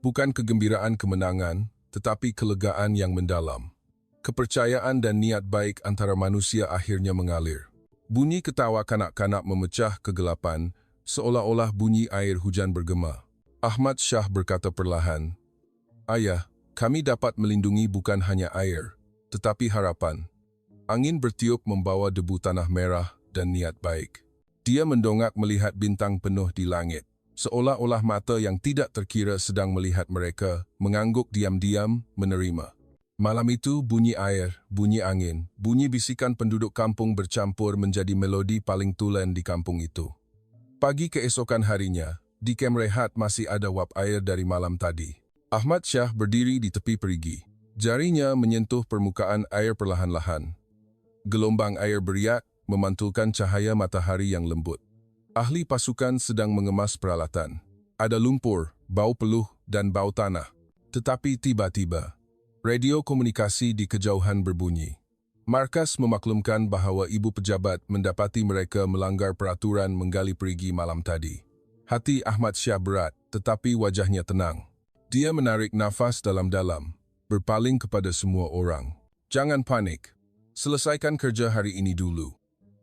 Speaker 1: Bukan kegembiraan kemenangan, tetapi kelegaan yang mendalam. Kepercayaan dan niat baik antara manusia akhirnya mengalir. Bunyi ketawa kanak-kanak memecah kegelapan, seolah-olah bunyi air hujan bergema. Ahmad Syah berkata perlahan, "Ayah, kami dapat melindungi bukan hanya air, tetapi harapan." Angin bertiup membawa debu tanah merah dan niat baik. Dia mendongak melihat bintang penuh di langit, seolah-olah mata yang tidak terkira sedang melihat mereka, mengangguk diam-diam, menerima. Malam itu bunyi air, bunyi angin, bunyi bisikan penduduk kampung bercampur menjadi melodi paling tulen di kampung itu. Pagi keesokan harinya, di kem rehat masih ada uap air dari malam tadi. Ahmad Syah berdiri di tepi perigi. Jarinya menyentuh permukaan air perlahan-lahan. Gelombang air beriak memantulkan cahaya matahari yang lembut. Ahli pasukan sedang mengemas peralatan. Ada lumpur, bau peluh, dan bau tanah. Tetapi tiba-tiba, radio komunikasi di kejauhan berbunyi. Markas memaklumkan bahawa ibu pejabat mendapati mereka melanggar peraturan menggali perigi malam tadi. Hati Ahmad Syah berat, tetapi wajahnya tenang. Dia menarik nafas dalam-dalam, berpaling kepada semua orang. Jangan panik. Selesaikan kerja hari ini dulu.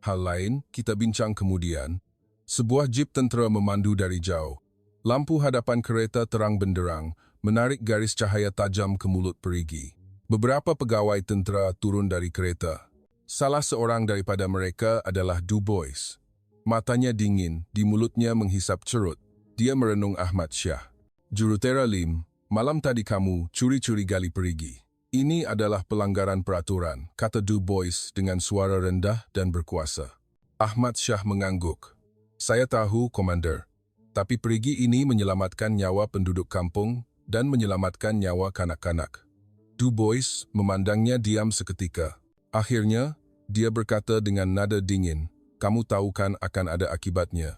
Speaker 1: Hal lain, kita bincang kemudian. Sebuah jeep tentera memandu dari jauh. Lampu hadapan kereta terang benderang, menarik garis cahaya tajam ke mulut perigi. Beberapa pegawai tentera turun dari kereta. Salah seorang daripada mereka adalah Du Bois. Matanya dingin, di mulutnya menghisap cerut. Dia merenung Ahmad Syah. Jurutera Lim, malam tadi kamu curi-curi gali perigi. Ini adalah pelanggaran peraturan, kata Du Bois dengan suara rendah dan berkuasa. Ahmad Syah mengangguk. Saya tahu, Komander. Tapi perigi ini menyelamatkan nyawa penduduk kampung dan menyelamatkan nyawa kanak-kanak. Du Bois memandangnya diam seketika. Akhirnya, dia berkata dengan nada dingin, kamu tahu kan akan ada akibatnya.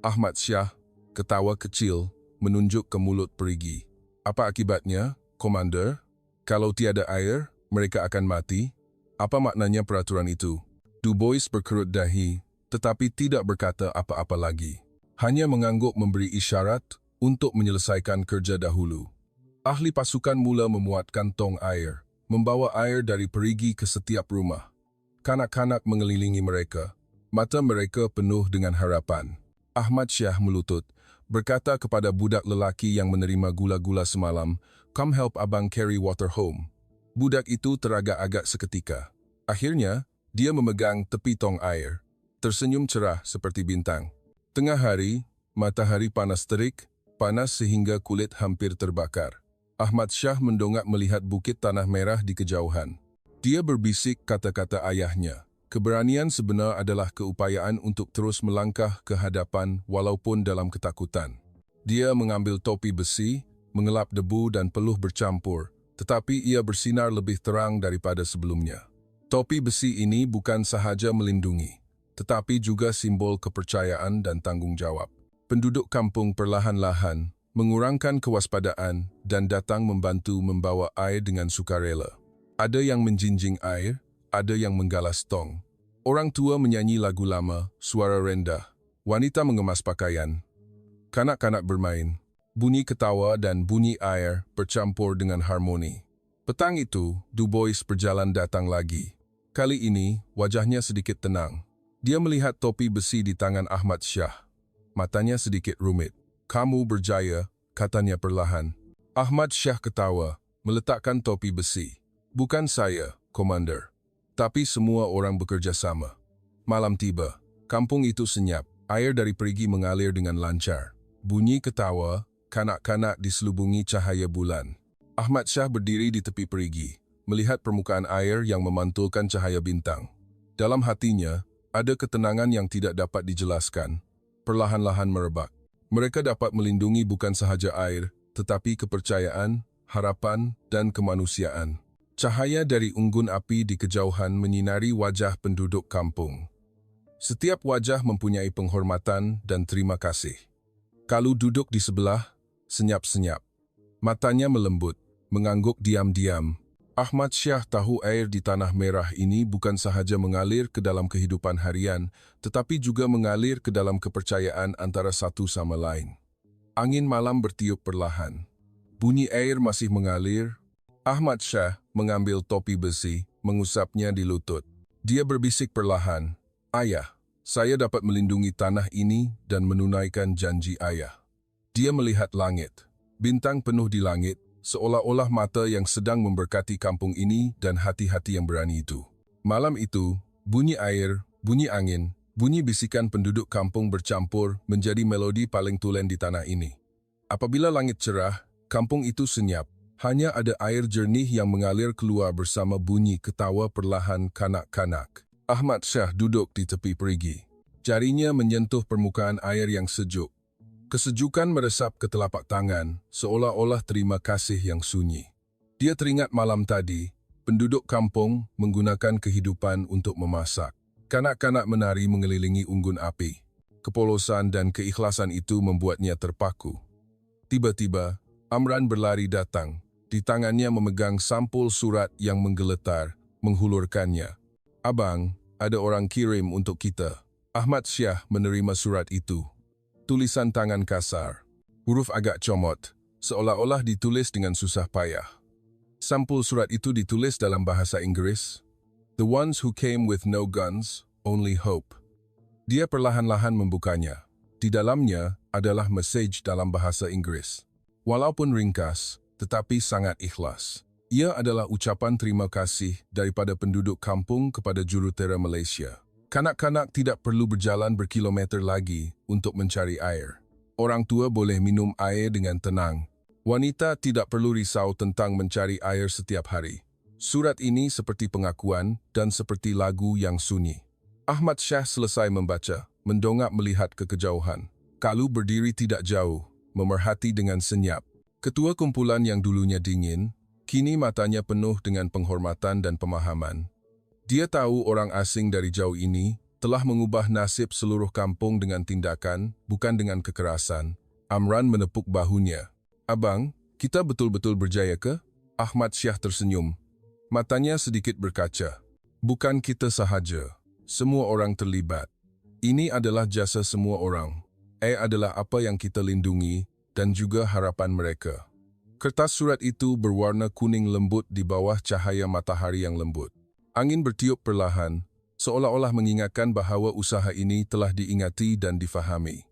Speaker 1: Ahmad Syah, ketawa kecil, menunjuk ke mulut perigi. Apa akibatnya, Komander? Kalau tiada air, mereka akan mati? Apa maknanya peraturan itu? Du Bois berkerut dahi, tetapi tidak berkata apa-apa lagi. Hanya mengangguk memberi isyarat untuk menyelesaikan kerja dahulu. Ahli pasukan mula memuatkan tong air, membawa air dari perigi ke setiap rumah. Kanak-kanak mengelilingi mereka. Mata mereka penuh dengan harapan. Ahmad Syah melutut, berkata kepada budak lelaki yang menerima gula-gula semalam, "Come help abang carry water home." Budak itu teragak-agak seketika. Akhirnya, dia memegang tepi tong air. Tersenyum cerah seperti bintang. Tengah hari, matahari panas terik, panas sehingga kulit hampir terbakar. Ahmad Syah mendongak melihat bukit tanah merah di kejauhan. Dia berbisik kata-kata ayahnya. Keberanian sebenar adalah keupayaan untuk terus melangkah ke hadapan walaupun dalam ketakutan. Dia mengambil topi besi, mengelap debu dan peluh bercampur, tetapi ia bersinar lebih terang daripada sebelumnya. Topi besi ini bukan sahaja melindungi, tetapi juga simbol kepercayaan dan tanggung jawab. Penduduk kampung perlahan-lahan mengurangkan kewaspadaan dan datang membantu membawa air dengan sukarela. Ada yang menjinjing air, ada yang menggalas tong. Orang tua menyanyi lagu lama, suara rendah. Wanita mengemas pakaian. Kanak-kanak bermain. Bunyi ketawa dan bunyi air bercampur dengan harmoni. Petang itu, Du Bois berjalan datang lagi. Kali ini, wajahnya sedikit tenang. Dia melihat topi besi di tangan Ahmad Syah. Matanya sedikit rumit. Kamu berjaya, katanya perlahan. Ahmad Syah ketawa, meletakkan topi besi. Bukan saya, Komander. Tapi semua orang bekerja sama. Malam tiba. Kampung itu senyap. Air dari perigi mengalir dengan lancar. Bunyi ketawa, kanak-kanak diselubungi cahaya bulan. Ahmad Syah berdiri di tepi perigi, melihat permukaan air yang memantulkan cahaya bintang. Dalam hatinya, ada ketenangan yang tidak dapat dijelaskan, perlahan-lahan merebak. Mereka dapat melindungi bukan sahaja air, tetapi kepercayaan, harapan, dan kemanusiaan. Cahaya dari unggun api di kejauhan menyinari wajah penduduk kampung. Setiap wajah mempunyai penghormatan dan terima kasih. Kalu duduk di sebelah, senyap-senyap. Matanya melembut, mengangguk diam-diam. Ahmad Syah tahu air di tanah merah ini bukan sahaja mengalir ke dalam kehidupan harian, tetapi juga mengalir ke dalam kepercayaan antara satu sama lain. Angin malam bertiup perlahan. Bunyi air masih mengalir. Ahmad Syah mengambil topi besi, mengusapnya di lutut. Dia berbisik perlahan, "Ayah, saya dapat melindungi tanah ini dan menunaikan janji ayah." Dia melihat langit. Bintang penuh di langit, seolah-olah mata yang sedang memberkati kampung ini dan hati-hati yang berani itu. Malam itu, bunyi air, bunyi angin, bunyi bisikan penduduk kampung bercampur menjadi melodi paling tulen di tanah ini. Apabila langit cerah, kampung itu senyap. Hanya ada air jernih yang mengalir keluar bersama bunyi ketawa perlahan kanak-kanak. Ahmad Syah duduk di tepi perigi. Jarinya menyentuh permukaan air yang sejuk. Kesejukan meresap ke telapak tangan, seolah-olah terima kasih yang sunyi. Dia teringat malam tadi, penduduk kampung menggunakan kehidupan untuk memasak. Kanak-kanak menari mengelilingi unggun api. Kepolosan dan keikhlasan itu membuatnya terpaku. Tiba-tiba, Amran berlari datang. Di tangannya memegang sampul surat yang menggeletar, menghulurkannya. "Abang, ada orang kirim untuk kita." Ahmad Syah menerima surat itu. Tulisan tangan kasar. Huruf agak comot, seolah-olah ditulis dengan susah payah. Sampul surat itu ditulis dalam bahasa Inggris. "The ones who came with no guns, only hope." Dia perlahan-lahan membukanya. Di dalamnya adalah mesej dalam bahasa Inggris. Walaupun ringkas, tetapi sangat ikhlas. Ia adalah ucapan terima kasih daripada penduduk kampung kepada jurutera Malaysia. Kanak-kanak tidak perlu berjalan berkilometer lagi untuk mencari air. Orang tua boleh minum air dengan tenang. Wanita tidak perlu risau tentang mencari air setiap hari. Surat ini seperti pengakuan dan seperti lagu yang sunyi. Ahmad Syah selesai membaca, mendongak melihat ke kejauhan. Kalu berdiri tidak jauh, memerhati dengan senyap. Ketua kumpulan yang dulunya dingin, kini matanya penuh dengan penghormatan dan pemahaman. Dia tahu orang asing dari jauh ini telah mengubah nasib seluruh kampung dengan tindakan, bukan dengan kekerasan. Amran menepuk bahunya. "Abang, kita betul-betul berjaya ke?" Ahmad Syah tersenyum. Matanya sedikit berkaca. "Bukan kita sahaja. Semua orang terlibat. Ini adalah jasa semua orang. Adalah apa yang kita lindungi dan juga harapan mereka." Kertas surat itu berwarna kuning lembut di bawah cahaya matahari yang lembut. Angin bertiup perlahan, seolah-olah mengingatkan bahawa usaha ini telah diingati dan difahami.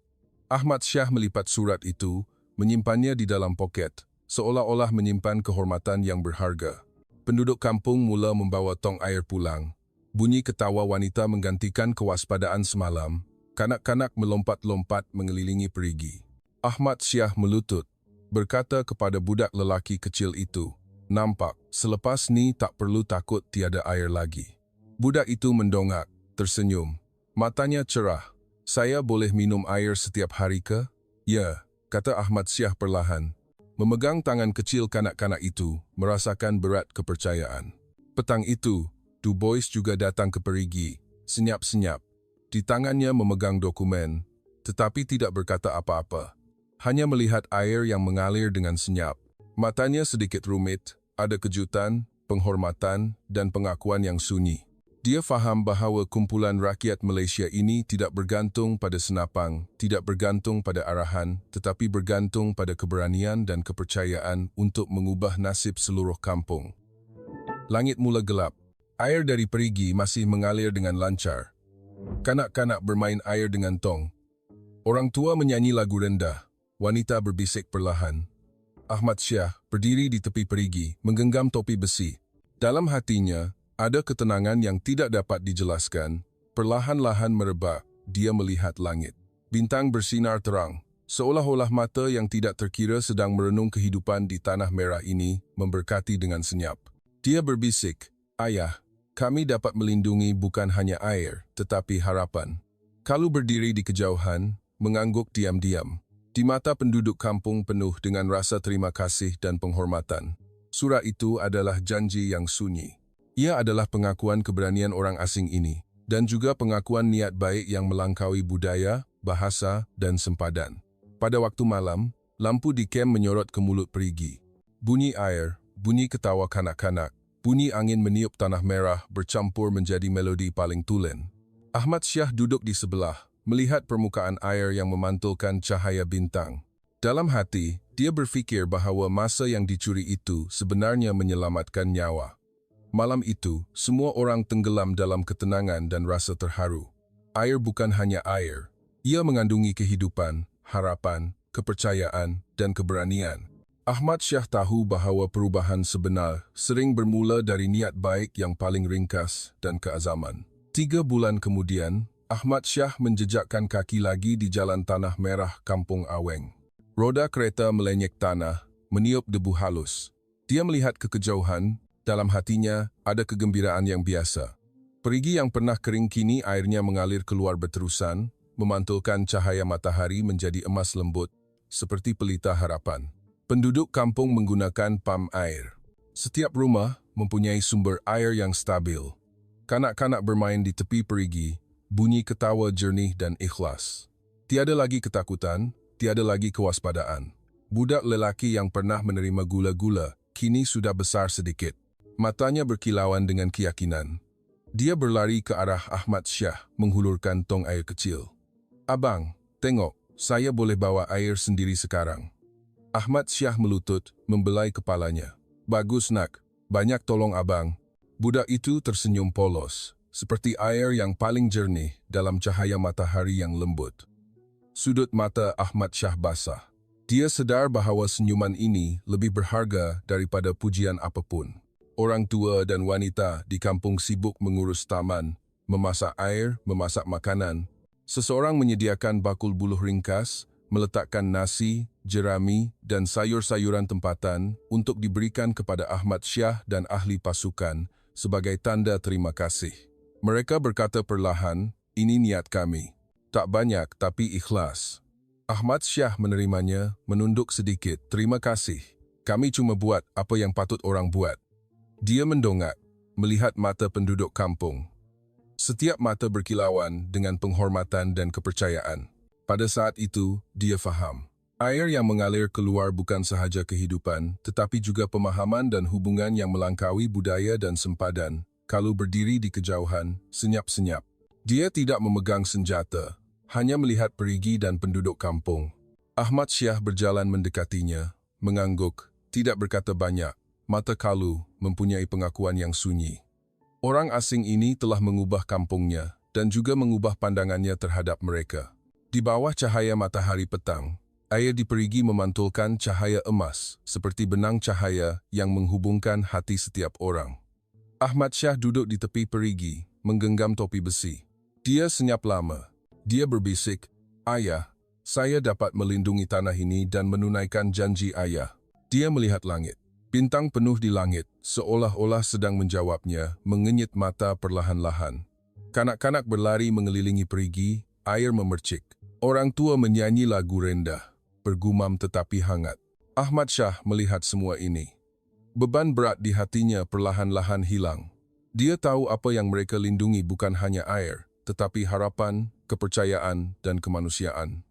Speaker 1: Ahmad Syah melipat surat itu, menyimpannya di dalam poket, seolah-olah menyimpan kehormatan yang berharga. Penduduk kampung mula membawa tong air pulang. Bunyi ketawa wanita menggantikan kewaspadaan semalam. Kanak-kanak melompat-lompat mengelilingi perigi. Ahmad Syah melutut, berkata kepada budak lelaki kecil itu, "Nampak, selepas ni tak perlu takut tiada air lagi." Budak itu mendongak, tersenyum. Matanya cerah. "Saya boleh minum air setiap hari ke?" "Ya," kata Ahmad Syah perlahan. Memegang tangan kecil kanak-kanak itu, merasakan berat kepercayaan. Petang itu, Du Bois juga datang ke perigi, senyap-senyap. Di tangannya memegang dokumen, tetapi tidak berkata apa-apa. Hanya melihat air yang mengalir dengan senyap. Matanya sedikit rumit, ada kejutan, penghormatan, dan pengakuan yang sunyi. Dia faham bahawa kumpulan rakyat Malaysia ini tidak bergantung pada senapang, tidak bergantung pada arahan, tetapi bergantung pada keberanian dan kepercayaan untuk mengubah nasib seluruh kampung. Langit mula gelap. Air dari perigi masih mengalir dengan lancar. Kanak-kanak bermain air dengan tong. Orang tua menyanyi lagu rendah. Wanita berbisik perlahan. Ahmad Syah berdiri di tepi perigi, menggenggam topi besi. Dalam hatinya, ada ketenangan yang tidak dapat dijelaskan. Perlahan-lahan merebak, dia melihat langit. Bintang bersinar terang, seolah-olah mata yang tidak terkira sedang merenung kehidupan di tanah merah ini, memberkati dengan senyap. Dia berbisik, "Ayah, kami dapat melindungi bukan hanya air, tetapi harapan." Kalu berdiri di kejauhan, mengangguk diam-diam. Di mata penduduk kampung penuh dengan rasa terima kasih dan penghormatan. Surat itu adalah janji yang sunyi. Ia adalah pengakuan keberanian orang asing ini, dan juga pengakuan niat baik yang melangkaui budaya, bahasa, dan sempadan. Pada waktu malam, lampu di kem menyorot ke mulut perigi. Bunyi air, bunyi ketawa kanak-kanak, bunyi angin meniup tanah merah bercampur menjadi melodi paling tulen. Ahmad Syah duduk di sebelah, melihat permukaan air yang memantulkan cahaya bintang. Dalam hati, dia berfikir bahawa masa yang dicuri itu sebenarnya menyelamatkan nyawa. Malam itu, semua orang tenggelam dalam ketenangan dan rasa terharu. Air bukan hanya air. Ia mengandungi kehidupan, harapan, kepercayaan, dan keberanian. Ahmad Syah tahu bahawa perubahan sebenar sering bermula dari niat baik yang paling ringkas dan keazaman. 3 bulan kemudian, Ahmad Syah menjejakkan kaki lagi di jalan tanah merah Kampung Aweng. Roda kereta melenyek tanah, meniup debu halus. Dia melihat ke kejauhan, dalam hatinya ada kegembiraan yang biasa. Perigi yang pernah kering kini airnya mengalir keluar berterusan, memantulkan cahaya matahari menjadi emas lembut, seperti pelita harapan. Penduduk kampung menggunakan pam air. Setiap rumah mempunyai sumber air yang stabil. Kanak-kanak bermain di tepi perigi, bunyi ketawa jernih dan ikhlas. Tiada lagi ketakutan, tiada lagi kewaspadaan. Budak lelaki yang pernah menerima gula-gula, kini sudah besar sedikit. Matanya berkilauan dengan keyakinan. Dia berlari ke arah Ahmad Syah, menghulurkan tong air kecil. "Abang, tengok, saya boleh bawa air sendiri sekarang." Ahmad Syah melutut, membelai kepalanya. "Bagus nak, banyak tolong abang." Budak itu tersenyum polos, seperti air yang paling jernih dalam cahaya matahari yang lembut. Sudut mata Ahmad Syah basah. Dia sedar bahawa senyuman ini lebih berharga daripada pujian apapun. Orang tua dan wanita di kampung sibuk mengurus taman, memasak air, memasak makanan. Seseorang menyediakan bakul buluh ringkas, meletakkan nasi, jerami, dan sayur-sayuran tempatan untuk diberikan kepada Ahmad Syah dan ahli pasukan sebagai tanda terima kasih. Mereka berkata perlahan, "Ini niat kami. Tak banyak tapi ikhlas." Ahmad Syah menerimanya, menunduk sedikit. "Terima kasih. Kami cuma buat apa yang patut orang buat." Dia mendongak, melihat mata penduduk kampung. Setiap mata berkilauan dengan penghormatan dan kepercayaan. Pada saat itu, dia faham. Air yang mengalir keluar bukan sahaja kehidupan, tetapi juga pemahaman dan hubungan yang melangkaui budaya dan sempadan. Kalau berdiri di kejauhan, senyap-senyap. Dia tidak memegang senjata, hanya melihat perigi dan penduduk kampung. Ahmad Syah berjalan mendekatinya, mengangguk, tidak berkata banyak. Mata kalu, mempunyai pengakuan yang sunyi. Orang asing ini telah mengubah kampungnya dan juga mengubah pandangannya terhadap mereka. Di bawah cahaya matahari petang, air di perigi memantulkan cahaya emas, seperti benang cahaya yang menghubungkan hati setiap orang. Ahmad Syah duduk di tepi perigi, menggenggam topi besi. Dia senyap lama. Dia berbisik, "Ayah, saya dapat melindungi tanah ini dan menunaikan janji ayah." Dia melihat langit. Bintang penuh di langit, seolah-olah sedang menjawabnya, mengenyit mata perlahan-lahan. Kanak-kanak berlari mengelilingi perigi, air memercik. Orang tua menyanyi lagu rendah, bergumam tetapi hangat. Ahmad Syah melihat semua ini. Beban berat di hatinya perlahan-lahan hilang. Dia tahu apa yang mereka lindungi bukan hanya air, tetapi harapan, kepercayaan, dan kemanusiaan.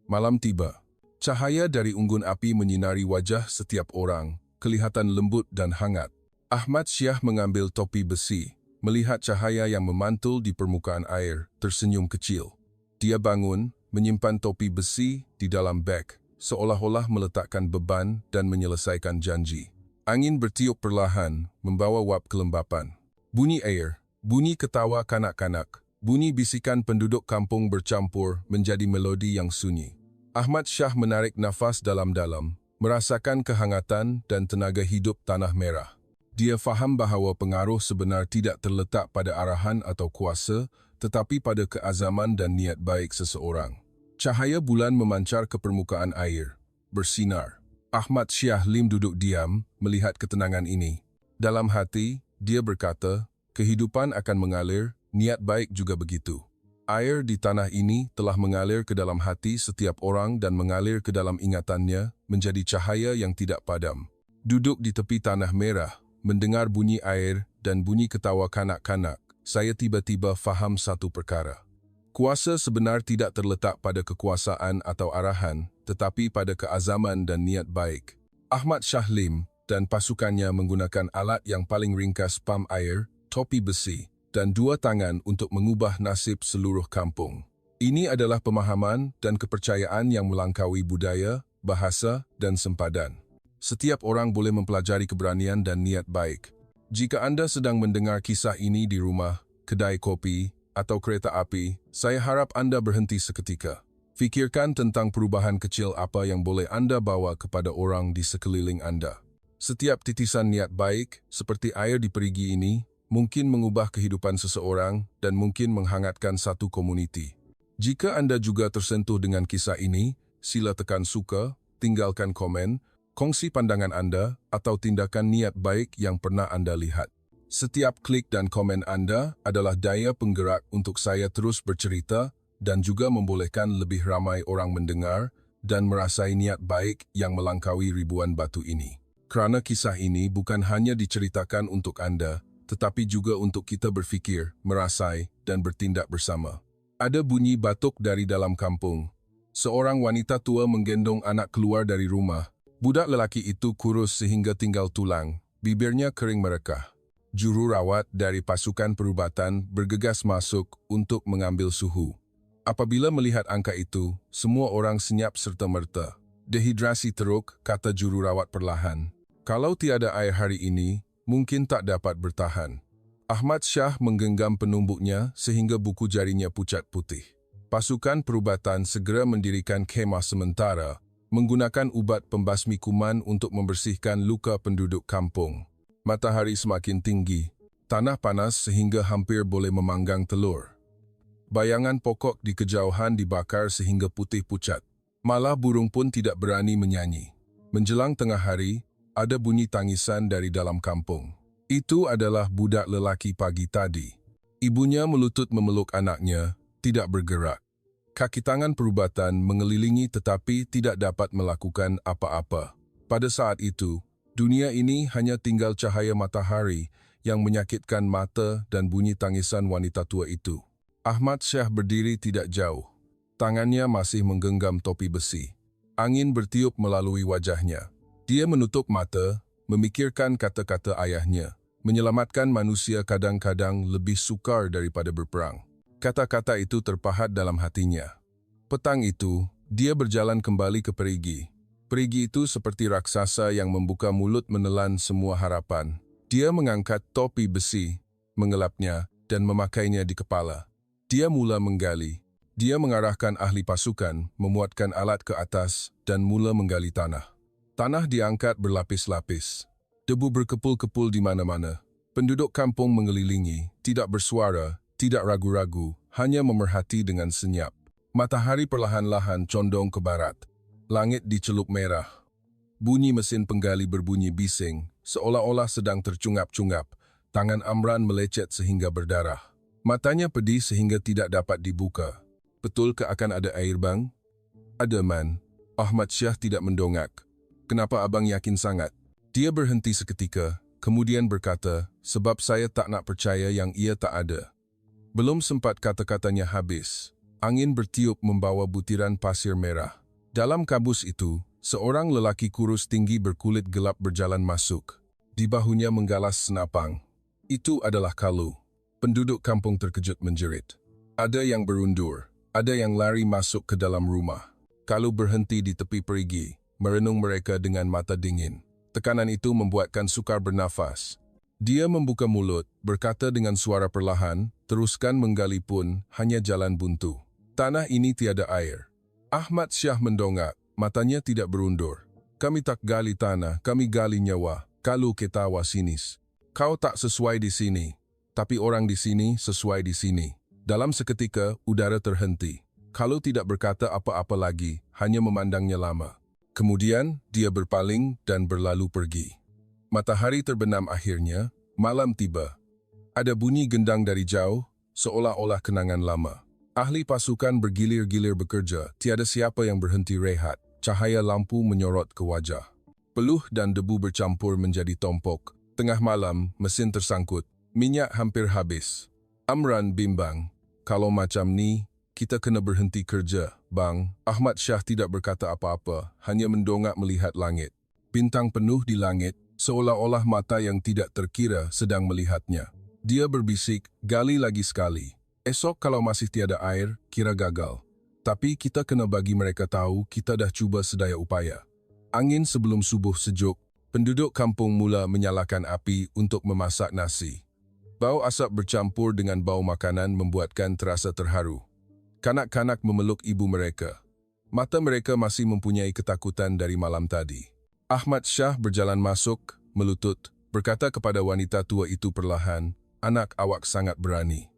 Speaker 1: Malam tiba. Cahaya dari unggun api menyinari wajah setiap orang, kelihatan lembut dan hangat. Ahmad Syah mengambil topi besi, melihat cahaya yang memantul di permukaan air, tersenyum kecil. Dia bangun, menyimpan topi besi di dalam beg, seolah-olah meletakkan beban dan menyelesaikan janji. Angin bertiup perlahan, membawa uap kelembapan. Bunyi air, bunyi ketawa kanak-kanak, bunyi bisikan penduduk kampung bercampur menjadi melodi yang sunyi. Ahmad Syah menarik nafas dalam-dalam, merasakan kehangatan dan tenaga hidup tanah merah. Dia faham bahawa pengaruh sebenar tidak terletak pada arahan atau kuasa, tetapi pada keazaman dan niat baik seseorang. Cahaya bulan memancar ke permukaan air, bersinar. Ahmad Syah Lim duduk diam, melihat ketenangan ini. Dalam hati, dia berkata, kehidupan akan mengalir, niat baik juga begitu. Air di tanah ini telah mengalir ke dalam hati setiap orang dan mengalir ke dalam ingatannya, menjadi cahaya yang tidak padam. Duduk di tepi tanah merah, mendengar bunyi air dan bunyi ketawa kanak-kanak, saya tiba-tiba faham satu perkara. Kuasa sebenar tidak terletak pada kekuasaan atau arahan, tetapi pada keazaman dan niat baik. Ahmad Syah Lim dan pasukannya menggunakan alat yang paling ringkas, pam air, topi besi, dan 2 tangan untuk mengubah nasib seluruh kampung. Ini adalah pemahaman dan kepercayaan yang melangkaui budaya, bahasa, dan sempadan. Setiap orang boleh mempelajari keberanian dan niat baik. Jika Anda sedang mendengar kisah ini di rumah, kedai kopi, atau kereta api, saya harap Anda berhenti seketika. Fikirkan tentang perubahan kecil apa yang boleh Anda bawa kepada orang di sekeliling Anda. Setiap titisan niat baik, seperti air di perigi ini, mungkin mengubah kehidupan seseorang dan mungkin menghangatkan satu komuniti. Jika Anda juga tersentuh dengan kisah ini, sila tekan suka, tinggalkan komen, kongsi pandangan Anda atau tindakan niat baik yang pernah Anda lihat. Setiap klik dan komen Anda adalah daya penggerak untuk saya terus bercerita dan juga membolehkan lebih ramai orang mendengar dan merasai niat baik yang melangkaui ribuan batu ini. Kerana kisah ini bukan hanya diceritakan untuk Anda, tetapi juga untuk kita berfikir, merasai, dan bertindak bersama. Ada bunyi batuk dari dalam kampung. Seorang wanita tua menggendong anak keluar dari rumah. Budak lelaki itu kurus sehingga tinggal tulang, bibirnya kering merekah. Jururawat dari pasukan perubatan bergegas masuk untuk mengambil suhu. Apabila melihat angka itu, semua orang senyap serta-merta. Dehidrasi teruk, kata jururawat perlahan. Kalau tiada air hari ini, mungkin tak dapat bertahan. Ahmad Syah menggenggam penumbuknya sehingga buku jarinya pucat putih. Pasukan perubatan segera mendirikan kemah sementara, menggunakan ubat pembasmi kuman untuk membersihkan luka penduduk kampung. Matahari semakin tinggi, tanah panas sehingga hampir boleh memanggang telur. Bayangan pokok di kejauhan dibakar sehingga putih pucat. Malah burung pun tidak berani menyanyi. Menjelang tengah hari, ada bunyi tangisan dari dalam kampung. Itu adalah budak lelaki pagi tadi. Ibunya melutut memeluk anaknya, tidak bergerak. Kaki tangan perubatan mengelilingi tetapi tidak dapat melakukan apa-apa. Pada saat itu, dunia ini hanya tinggal cahaya matahari yang menyakitkan mata dan bunyi tangisan wanita tua itu. Ahmad Syah berdiri tidak jauh. Tangannya masih menggenggam topi besi. Angin bertiup melalui wajahnya. Dia menutup mata, memikirkan kata-kata ayahnya. Menyelamatkan manusia kadang-kadang lebih sukar daripada berperang. Kata-kata itu terpahat dalam hatinya. Petang itu, dia berjalan kembali ke perigi. Perigi itu seperti raksasa yang membuka mulut menelan semua harapan. Dia mengangkat topi besi, mengelapnya, dan memakainya di kepala. Dia mula menggali. Dia mengarahkan ahli pasukan, memuatkan alat ke atas, dan mula menggali tanah. Tanah diangkat berlapis-lapis. Debu berkepul-kepul di mana-mana. Penduduk kampung mengelilingi, tidak bersuara, tidak ragu-ragu, hanya memerhati dengan senyap. Matahari perlahan-lahan condong ke barat. Langit dicelup merah. Bunyi mesin penggali berbunyi bising, seolah-olah sedang tercungap-cungap. Tangan Amran melecet sehingga berdarah. Matanya pedih sehingga tidak dapat dibuka. Betulkah akan ada air, bang? Ada, Man. Ahmad Syah tidak mendongak. Kenapa abang yakin sangat? Dia berhenti seketika, kemudian berkata, sebab saya tak nak percaya yang ia tak ada. Belum sempat kata-katanya habis. Angin bertiup membawa butiran pasir merah. Dalam kabus itu, seorang lelaki kurus tinggi berkulit gelap berjalan masuk. Di bahunya menggalas senapang. Itu adalah Kalu. Penduduk kampung terkejut menjerit. Ada yang berundur, ada yang lari masuk ke dalam rumah. Kalu berhenti di tepi perigi, merenung mereka dengan mata dingin. Tekanan itu membuatkan sukar bernafas. Dia membuka mulut, berkata dengan suara perlahan, teruskan menggali pun hanya jalan buntu. Tanah ini tiada air. Ahmad Syah mendongak, matanya tidak berundur. Kami tak gali tanah, kami gali nyawa. Kalu ketawa sinis. Kau tak sesuai di sini. Tapi orang di sini sesuai di sini. Dalam seketika, udara terhenti. Kalu tidak berkata apa-apa lagi, hanya memandangnya lama. Kemudian, dia berpaling dan berlalu pergi. Matahari terbenam akhirnya, malam tiba. Ada bunyi gendang dari jauh, seolah-olah kenangan lama. Ahli pasukan bergilir-gilir bekerja, tiada siapa yang berhenti rehat. Cahaya lampu menyorot ke wajah. Peluh dan debu bercampur menjadi tompok. Tengah malam, mesin tersangkut. Minyak hampir habis. Amran bimbang. Kalau macam ni, kita kena berhenti kerja, bang. Ahmad Syah tidak berkata apa-apa, hanya mendongak melihat langit. Bintang penuh di langit, seolah-olah mata yang tidak terkira sedang melihatnya. Dia berbisik, gali lagi sekali. Esok kalau masih tiada air, kira gagal. Tapi kita kena bagi mereka tahu kita dah cuba sedaya upaya. Angin sebelum subuh sejuk, penduduk kampung mula menyalakan api untuk memasak nasi. Bau asap bercampur dengan bau makanan membuatkan terasa terharu. Kanak-kanak memeluk ibu mereka. Mata mereka masih mempunyai ketakutan dari malam tadi. Ahmad Syah berjalan masuk, melutut, berkata kepada wanita tua itu perlahan, anak awak sangat berani.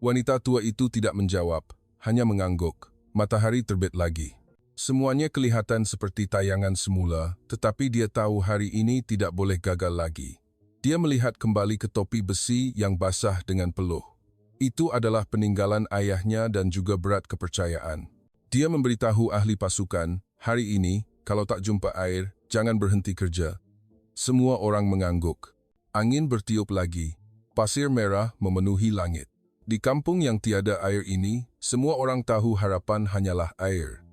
Speaker 1: Wanita tua itu tidak menjawab, hanya mengangguk. Matahari terbit lagi. Semuanya kelihatan seperti tayangan semula, tetapi dia tahu hari ini tidak boleh gagal lagi. Dia melihat kembali ke topi besi yang basah dengan peluh. Itu adalah peninggalan ayahnya dan juga berat kepercayaan. Dia memberitahu ahli pasukan, hari ini, kalau tak jumpa air, jangan berhenti kerja. Semua orang mengangguk. Angin bertiup lagi. Pasir merah memenuhi langit. Di kampung yang tiada air ini, semua orang tahu harapan hanyalah air.